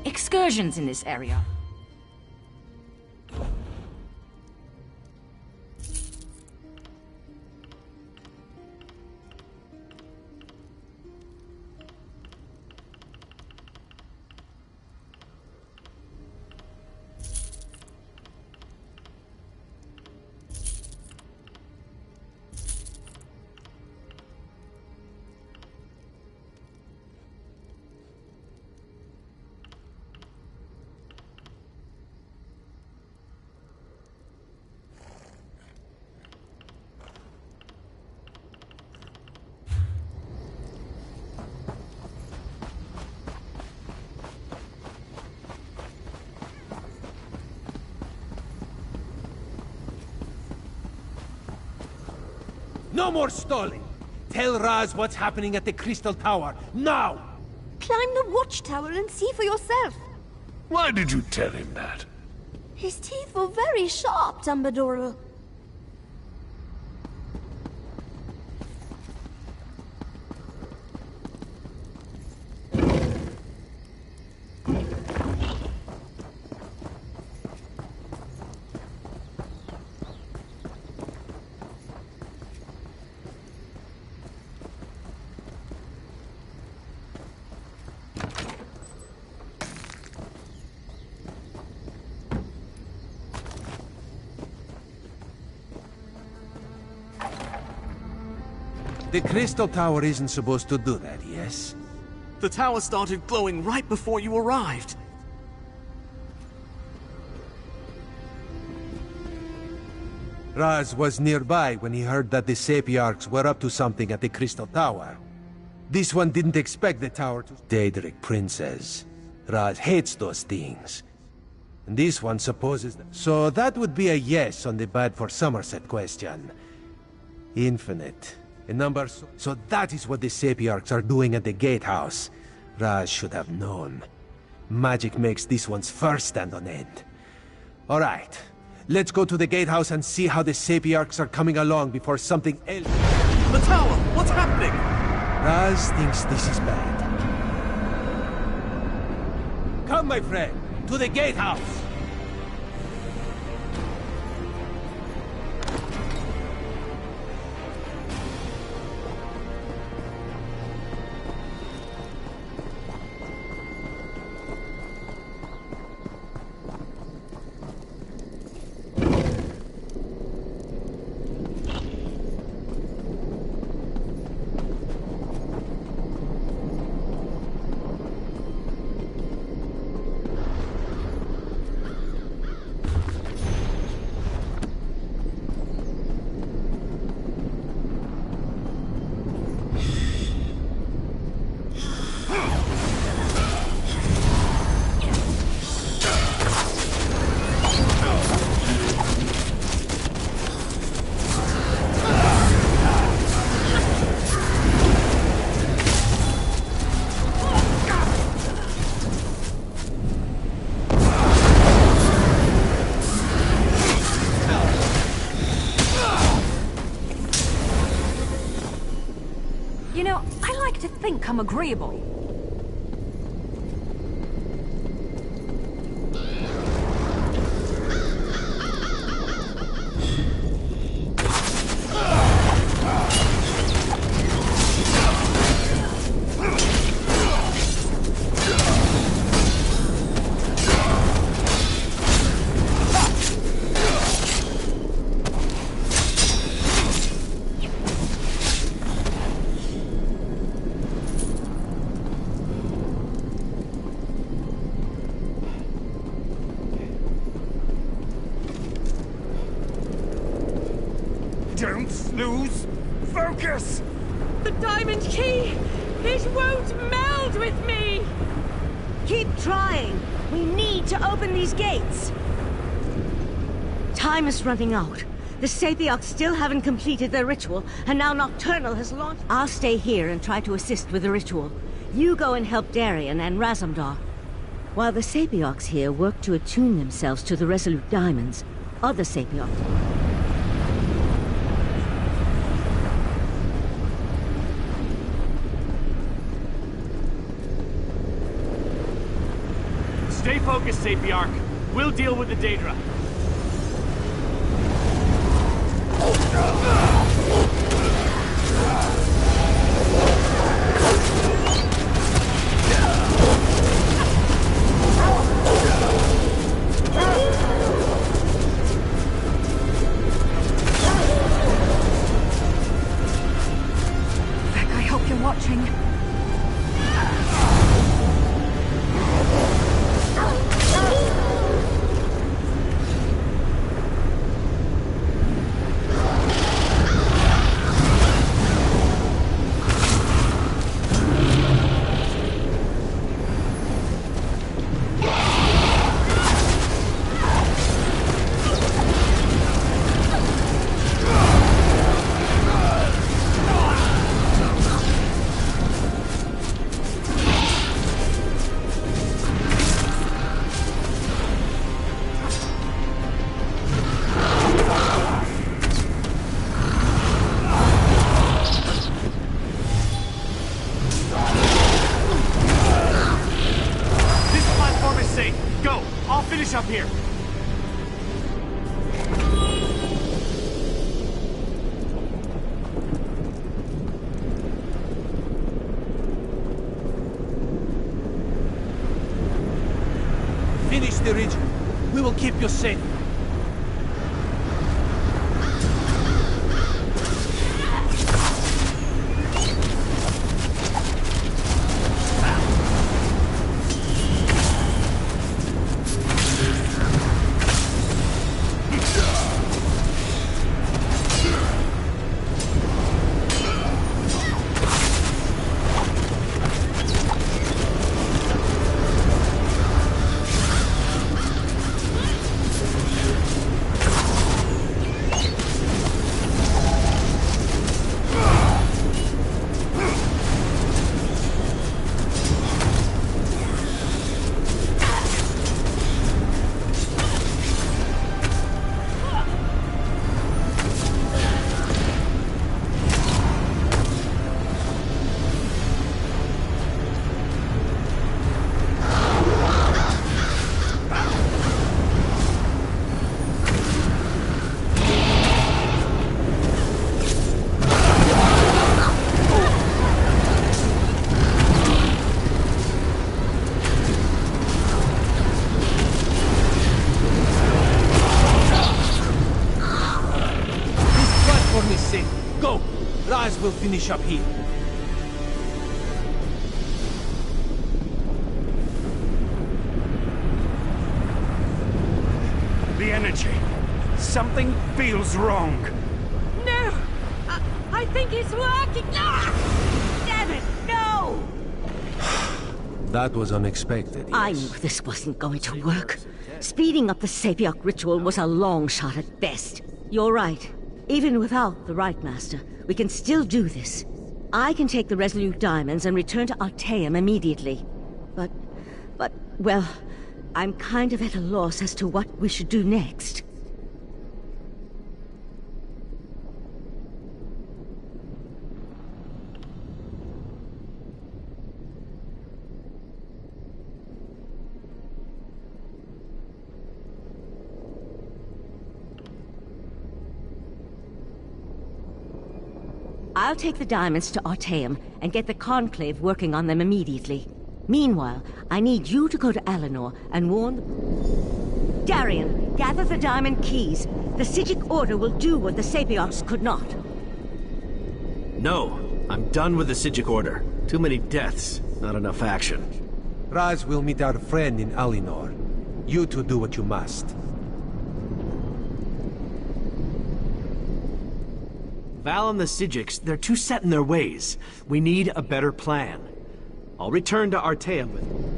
Excursions in this area. No more stalling! Tell Raz what's happening at the Crystal Tower, now! Climb the watchtower and see for yourself. Why did you tell him that? His teeth were very sharp, Dumbledore. The Crystal Tower isn't supposed to do that, yes? The tower started glowing right before you arrived. Raz was nearby when he heard that the Sapiarchs were up to something at the Crystal Tower. This one didn't expect the tower to... DrBrynzo. Raz hates those things. And this one supposes that... So that would be a yes on the bad for Somerset question. Infinite. A number... So that is what the Sapiarchs are doing at the Gatehouse. Raz should have known. Magic makes this one's fur stand on end. Alright. Let's go to the Gatehouse and see how the Sapiarchs are coming along before something else... The tower! What's happening? Raz thinks this is bad. Come, my friend, to the Gatehouse! become agreeable. Don't lose focus! The diamond key! It won't meld with me! Keep trying! We need to open these gates! Time is running out. The Sapiocs still haven't completed their ritual, and now Nocturnal has launched... I'll stay here and try to assist with the ritual. You go and help Darien and Razumdar. While the Sapiocs here work to attune themselves to the Resolute Diamonds, other Sapiocs... Stay focused, Sapiarch. We'll deal with the Daedra. Vec, I hope you're watching. Up here. Finish the ritual. We will keep you safe. We'll finish up here. The energy. Something feels wrong. No! I think it's working! Ah! Damn it, no! That was unexpected, yes. I knew this wasn't going to work. Speeding up the Sapioc ritual was a long shot at best. You're right. Even without the Right Master, we can still do this. I can take the Resolute Diamonds and return to Alteum immediately. But, well, I'm kind of at a loss as to what we should do next. I'll take the diamonds to Artaeum and get the Conclave working on them immediately. Meanwhile, I need you to go to Alinor and warn the... Darian, gather the diamond keys. The Psijic Order will do what the Sapiarchs could not. No, I'm done with the Psijic Order. Too many deaths, not enough action. Raz will meet our friend in Alinor. You two do what you must. Val and the Psijics, they're too set in their ways. We need a better plan. I'll return to Artaeum with...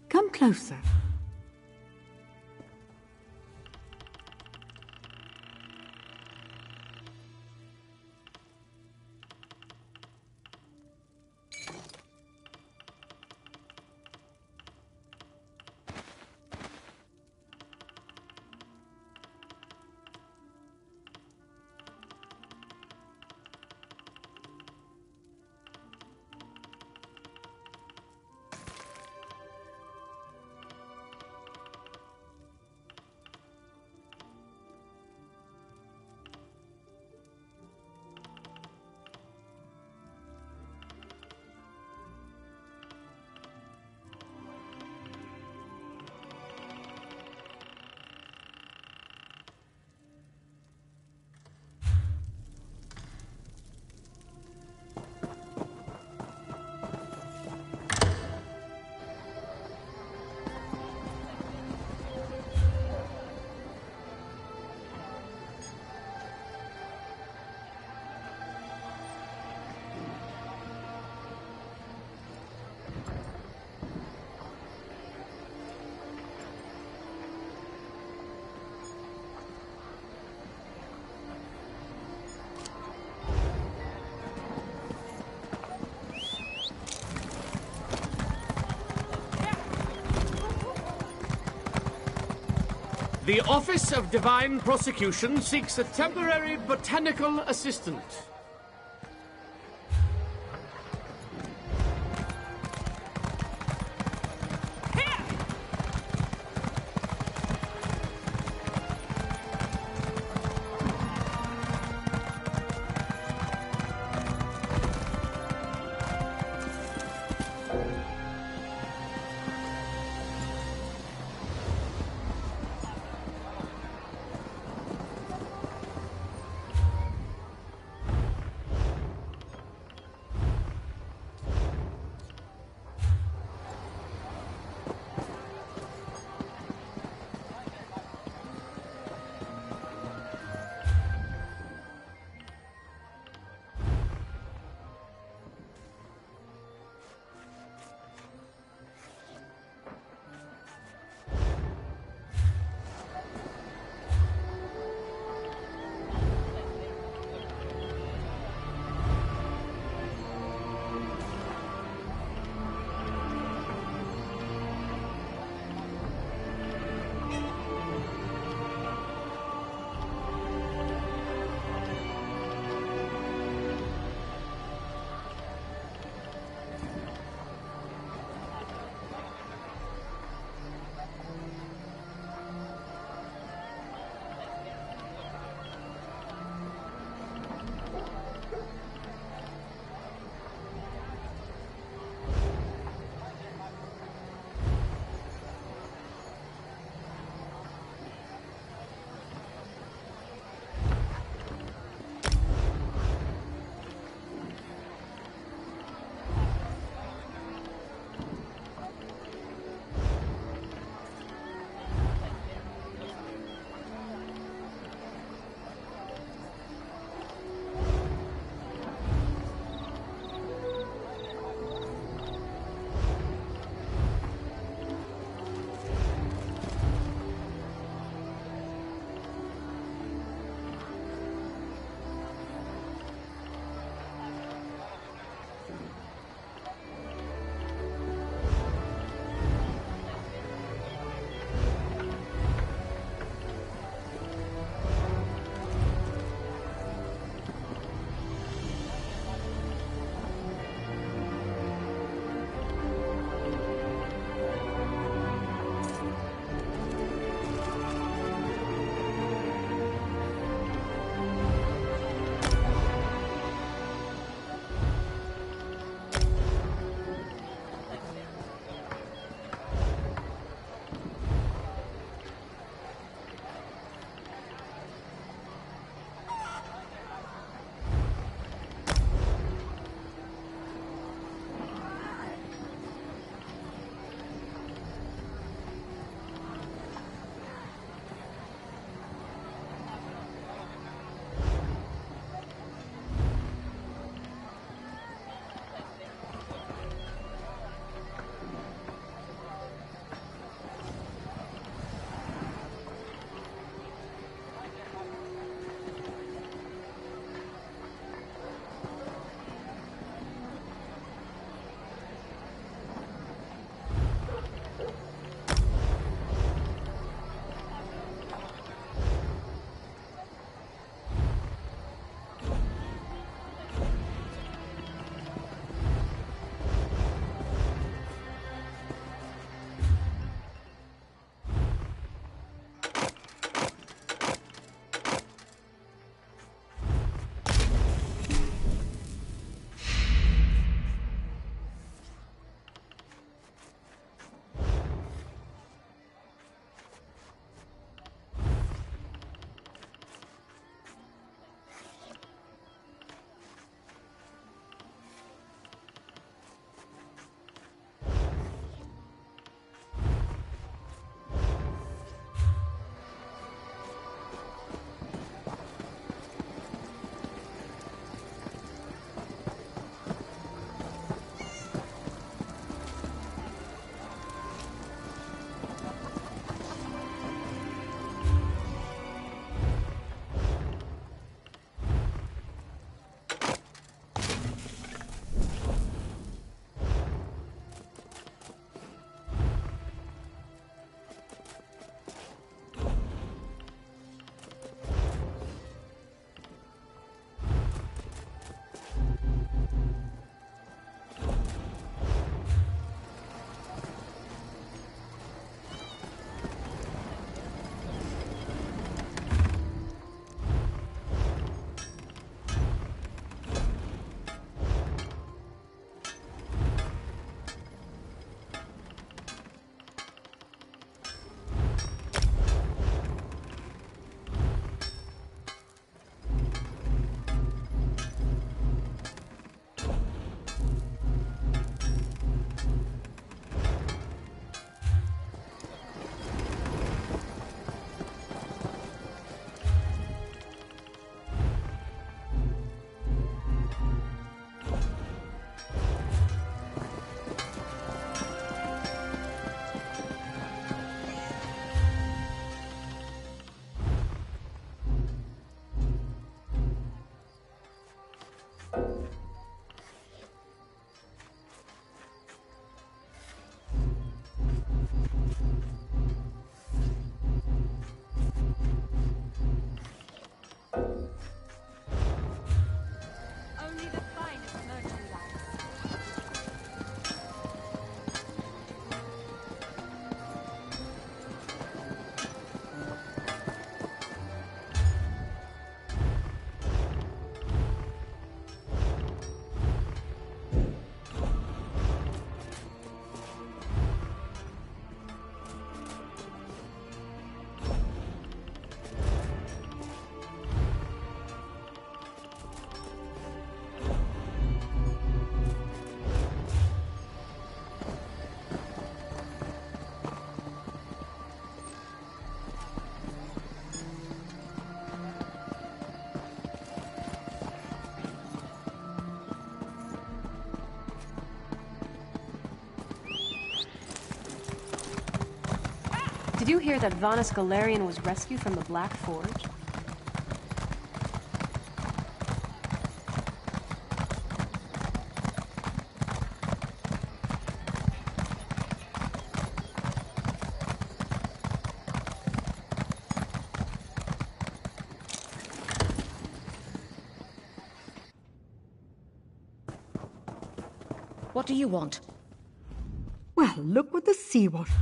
Come closer. The Office of Divine Prosecution seeks a temporary botanical assistant. Did you hear that Vanus Galarian was rescued from the Black Forge? What do you want? Well, look what the sea wash.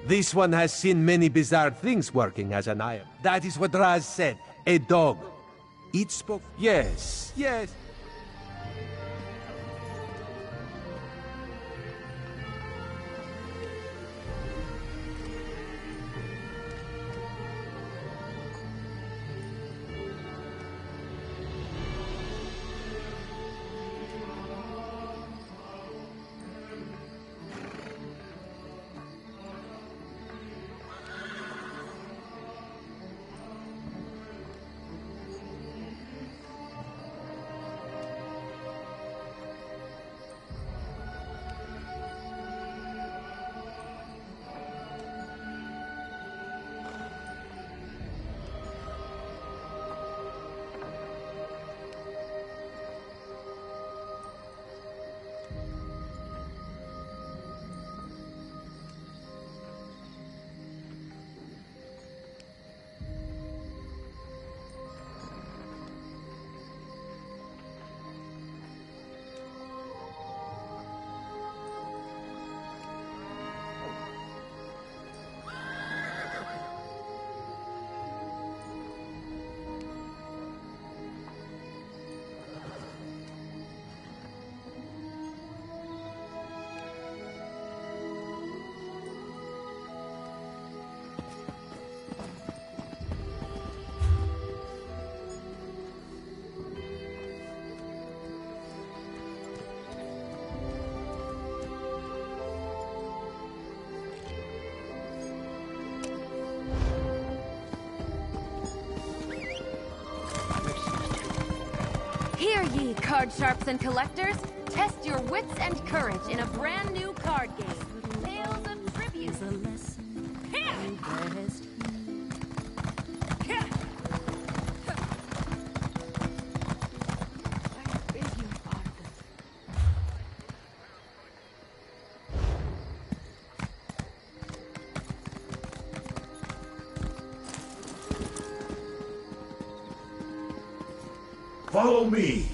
This one has seen many bizarre things working as an iron. That is what Raz said. A dog. It spoke. Yes, yes. Here ye, card sharps and collectors. Test your wits and courage in a brand new card game. Tales of Tribute. Follow me.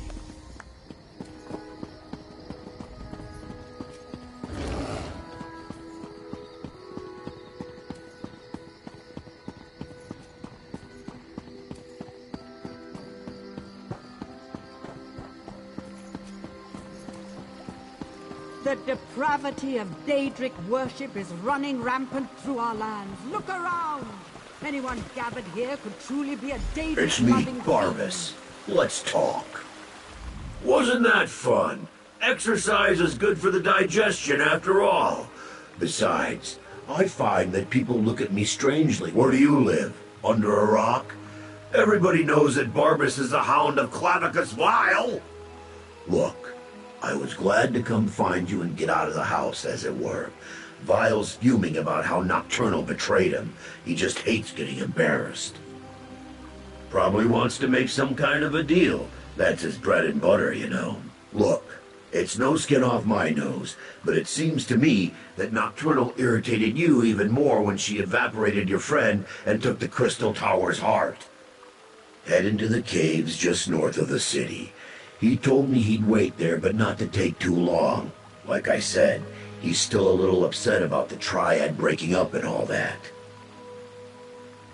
The depravity of Daedric worship is running rampant through our lands. Look around! Anyone gathered here could truly be a Daedric It's me, loving Barbas. Let's talk. Wasn't that fun? Exercise is good for the digestion after all. Besides, I find that people look at me strangely. Where do you live? Under a rock? Everybody knows that Barbas is the Hound of Clavicus Vile. Look, I was glad to come find you and get out of the house, as it were. Vile's fuming about how Nocturnal betrayed him. He just hates getting embarrassed. Probably wants to make some kind of a deal. That's his bread and butter, you know. Look, it's no skin off my nose, but it seems to me that Nocturnal irritated you even more when she evaporated your friend and took the Crystal Tower's heart. Head into the caves just north of the city. He told me he'd wait there, but not to take too long. Like I said, he's still a little upset about the Triad breaking up and all that.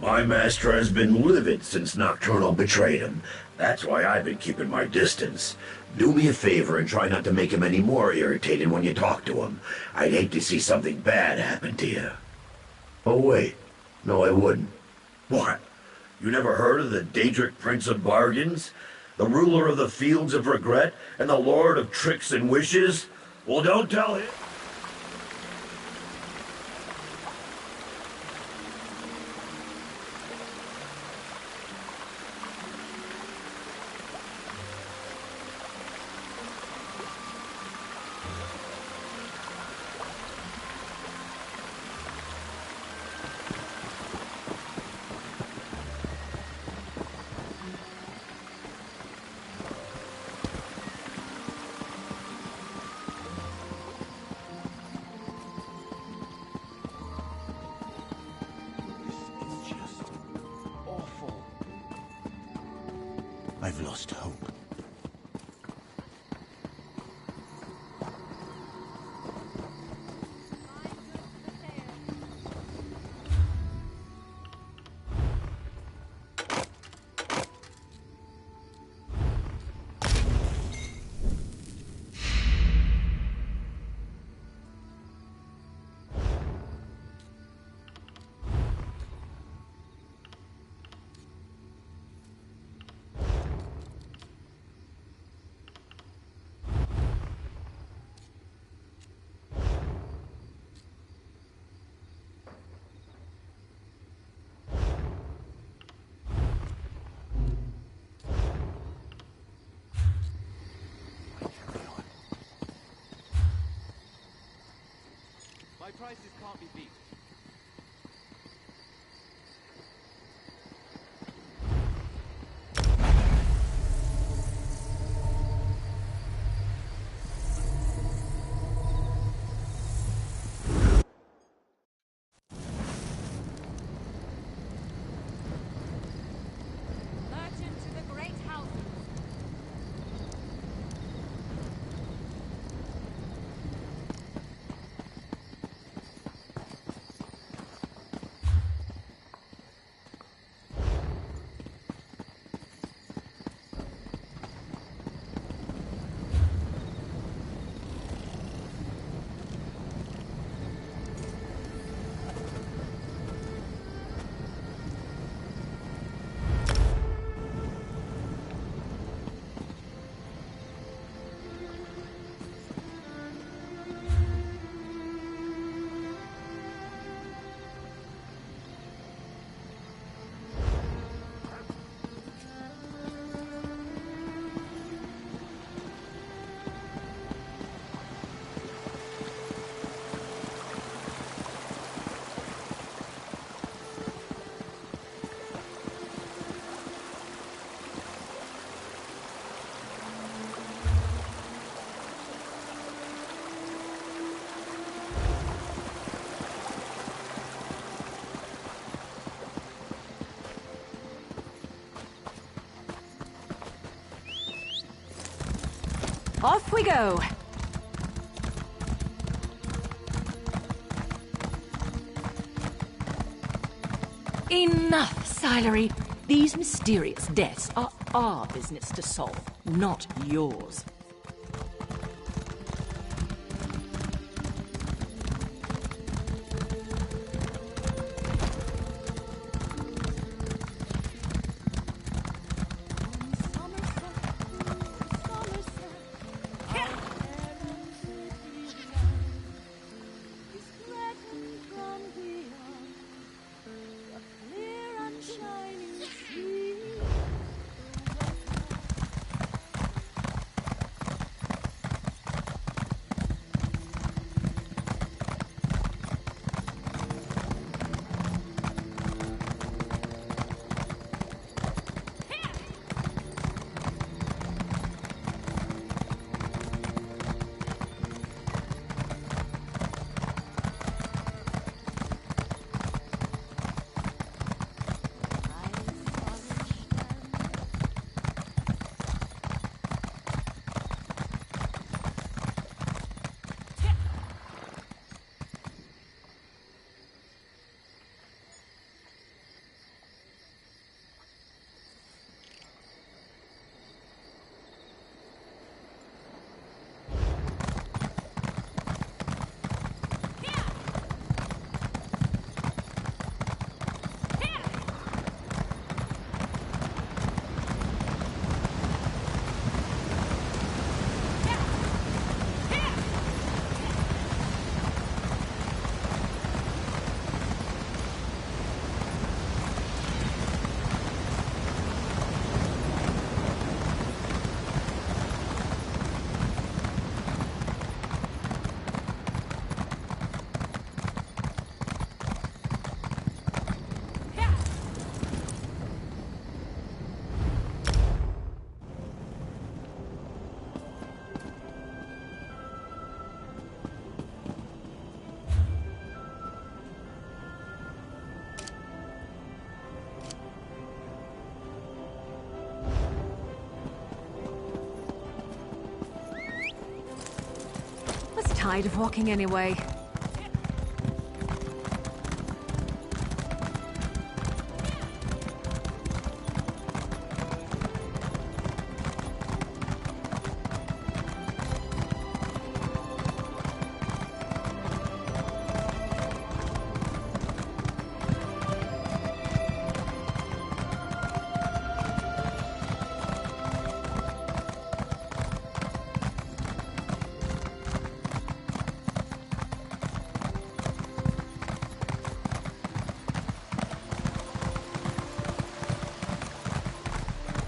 My master has been livid since Nocturnal betrayed him. That's why I've been keeping my distance. Do me a favor and try not to make him any more irritated when you talk to him. I'd hate to see something bad happen to you. Oh wait, no I wouldn't. What? You never heard of the Daedric Prince of Bargains? The ruler of the Fields of Regret and the Lord of Tricks and Wishes? Well, don't tell him. I've lost hope. My prices can't be beat. Merchant to the great houses. Off we go! Enough, Silery. These mysterious deaths are our business to solve, not yours. tired of walking anyway.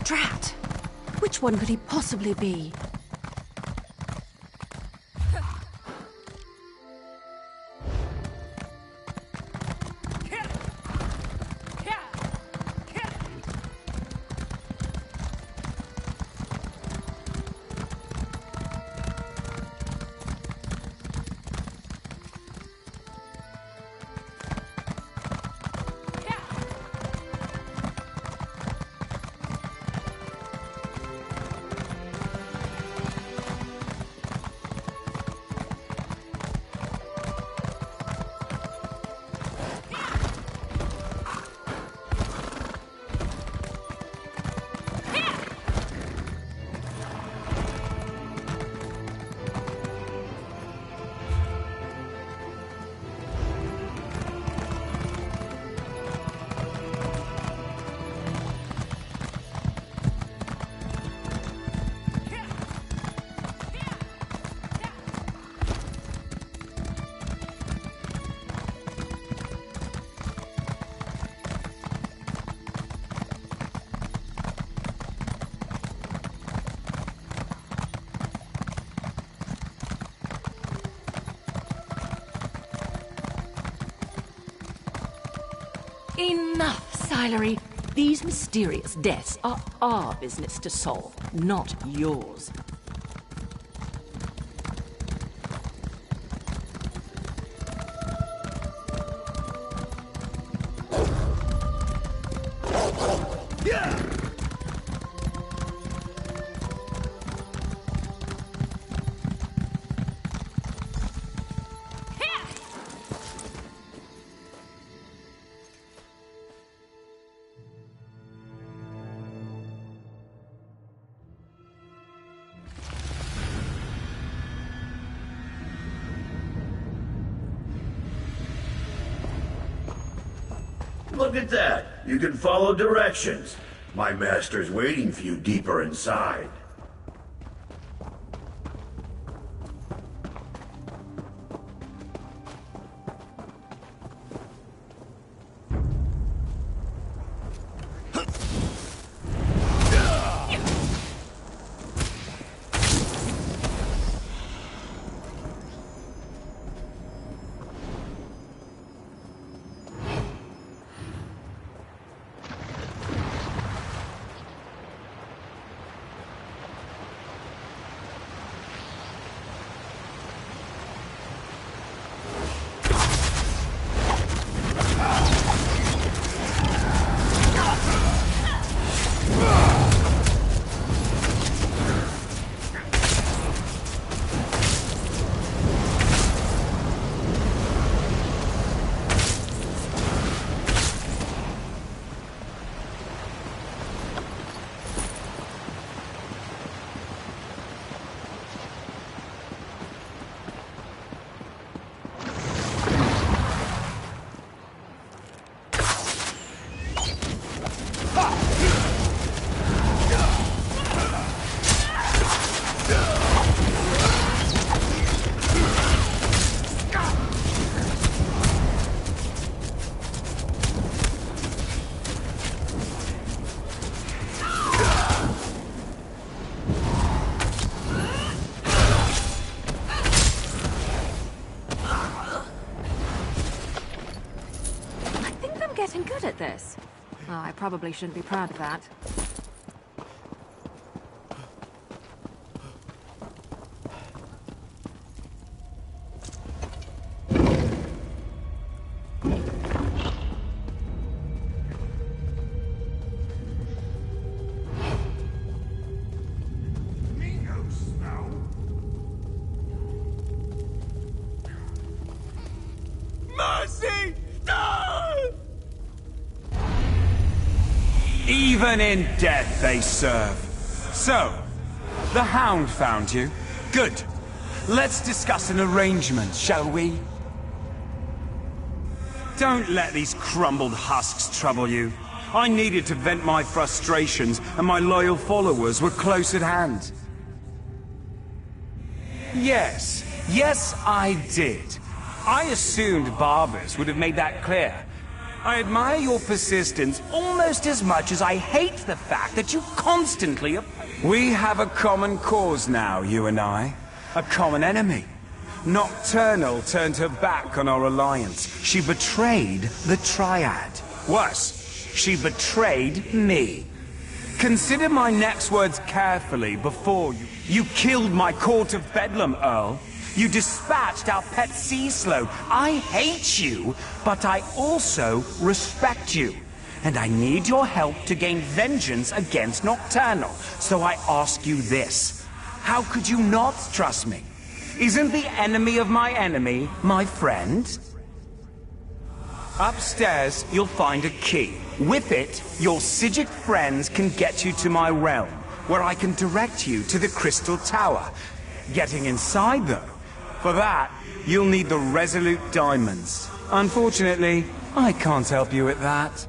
Drat! Which one could he possibly be? Enough, Silery. These mysterious deaths are our business to solve, not yours. Look at that. You can follow directions. My master's waiting for you deeper inside. Getting good at this. Oh, I probably shouldn't be proud of that. Even in death they serve. So, the Hound found you. Good. Let's discuss an arrangement, shall we? Don't let these crumbled husks trouble you. I needed to vent my frustrations, and my loyal followers were close at hand. Yes, I did. I assumed barbers would have made that clear. I admire your persistence almost as much as I hate the fact that you constantly... We have a common cause now, you and I. A common enemy. Nocturnal turned her back on our alliance. She betrayed the Triad. Worse, she betrayed me. Consider my next words carefully before you... You killed my court of Bedlam, Earl. You dispatched our pet sea slope. I hate you, but I also respect you. And I need your help to gain vengeance against Nocturnal. So I ask you this. How could you not trust me? Isn't the enemy of my enemy my friend? Upstairs, you'll find a key. With it, your Psijic friends can get you to my realm, where I can direct you to the Crystal Tower. Getting inside, though, for that, you'll need the Resolute Diamonds. Unfortunately, I can't help you with that.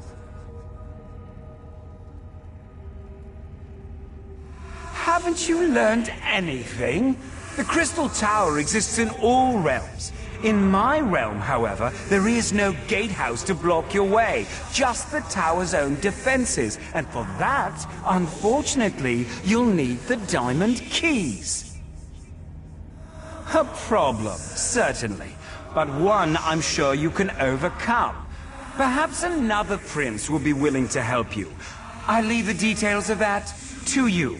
Haven't you learned anything? The Crystal Tower exists in all realms. In my realm, however, there is no gatehouse to block your way, just the tower's own defenses. And for that, unfortunately, you'll need the diamond keys. A problem, certainly, but one I'm sure you can overcome. Perhaps another prince will be willing to help you. I leave the details of that to you.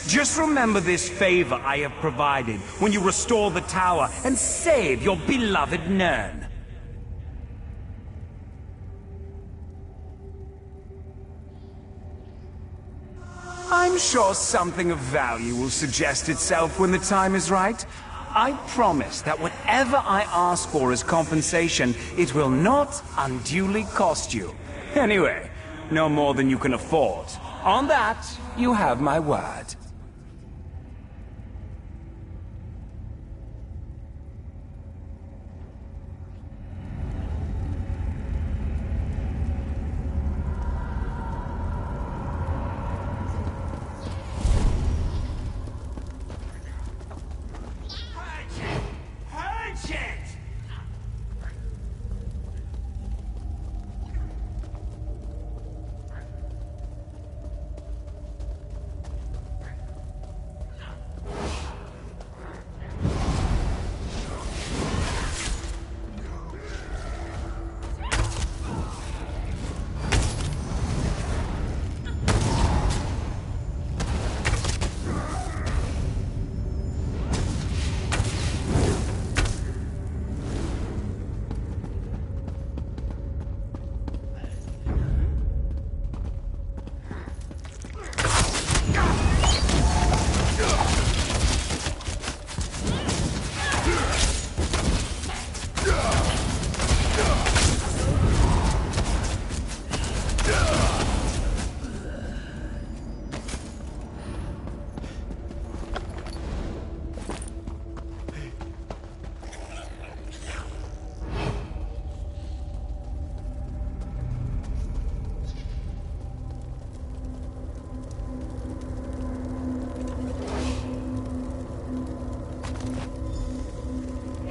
Just remember this favor I have provided when you restore the tower and save your beloved Nern. I'm sure something of value will suggest itself when the time is right. I promise that whatever I ask for as compensation, it will not unduly cost you. Anyway, no more than you can afford. On that, you have my word.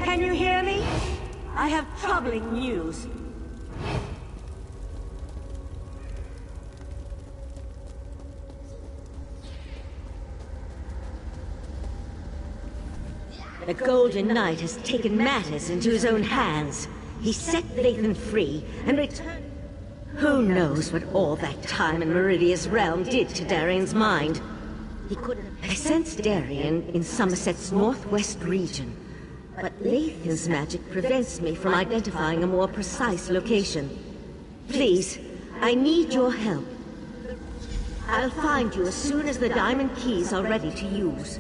Can you hear me? I have troubling news. The Golden Knight has taken matters into his own hands. He set Lathan free and returned... Who knows what all that time in Meridia's realm did to Darian's mind? He couldn't... I sensed Darian in Somerset's northwest region, but Lathan's magic prevents me from identifying a more precise location. Please, I need your help. I'll find you as soon as the diamond keys are ready to use.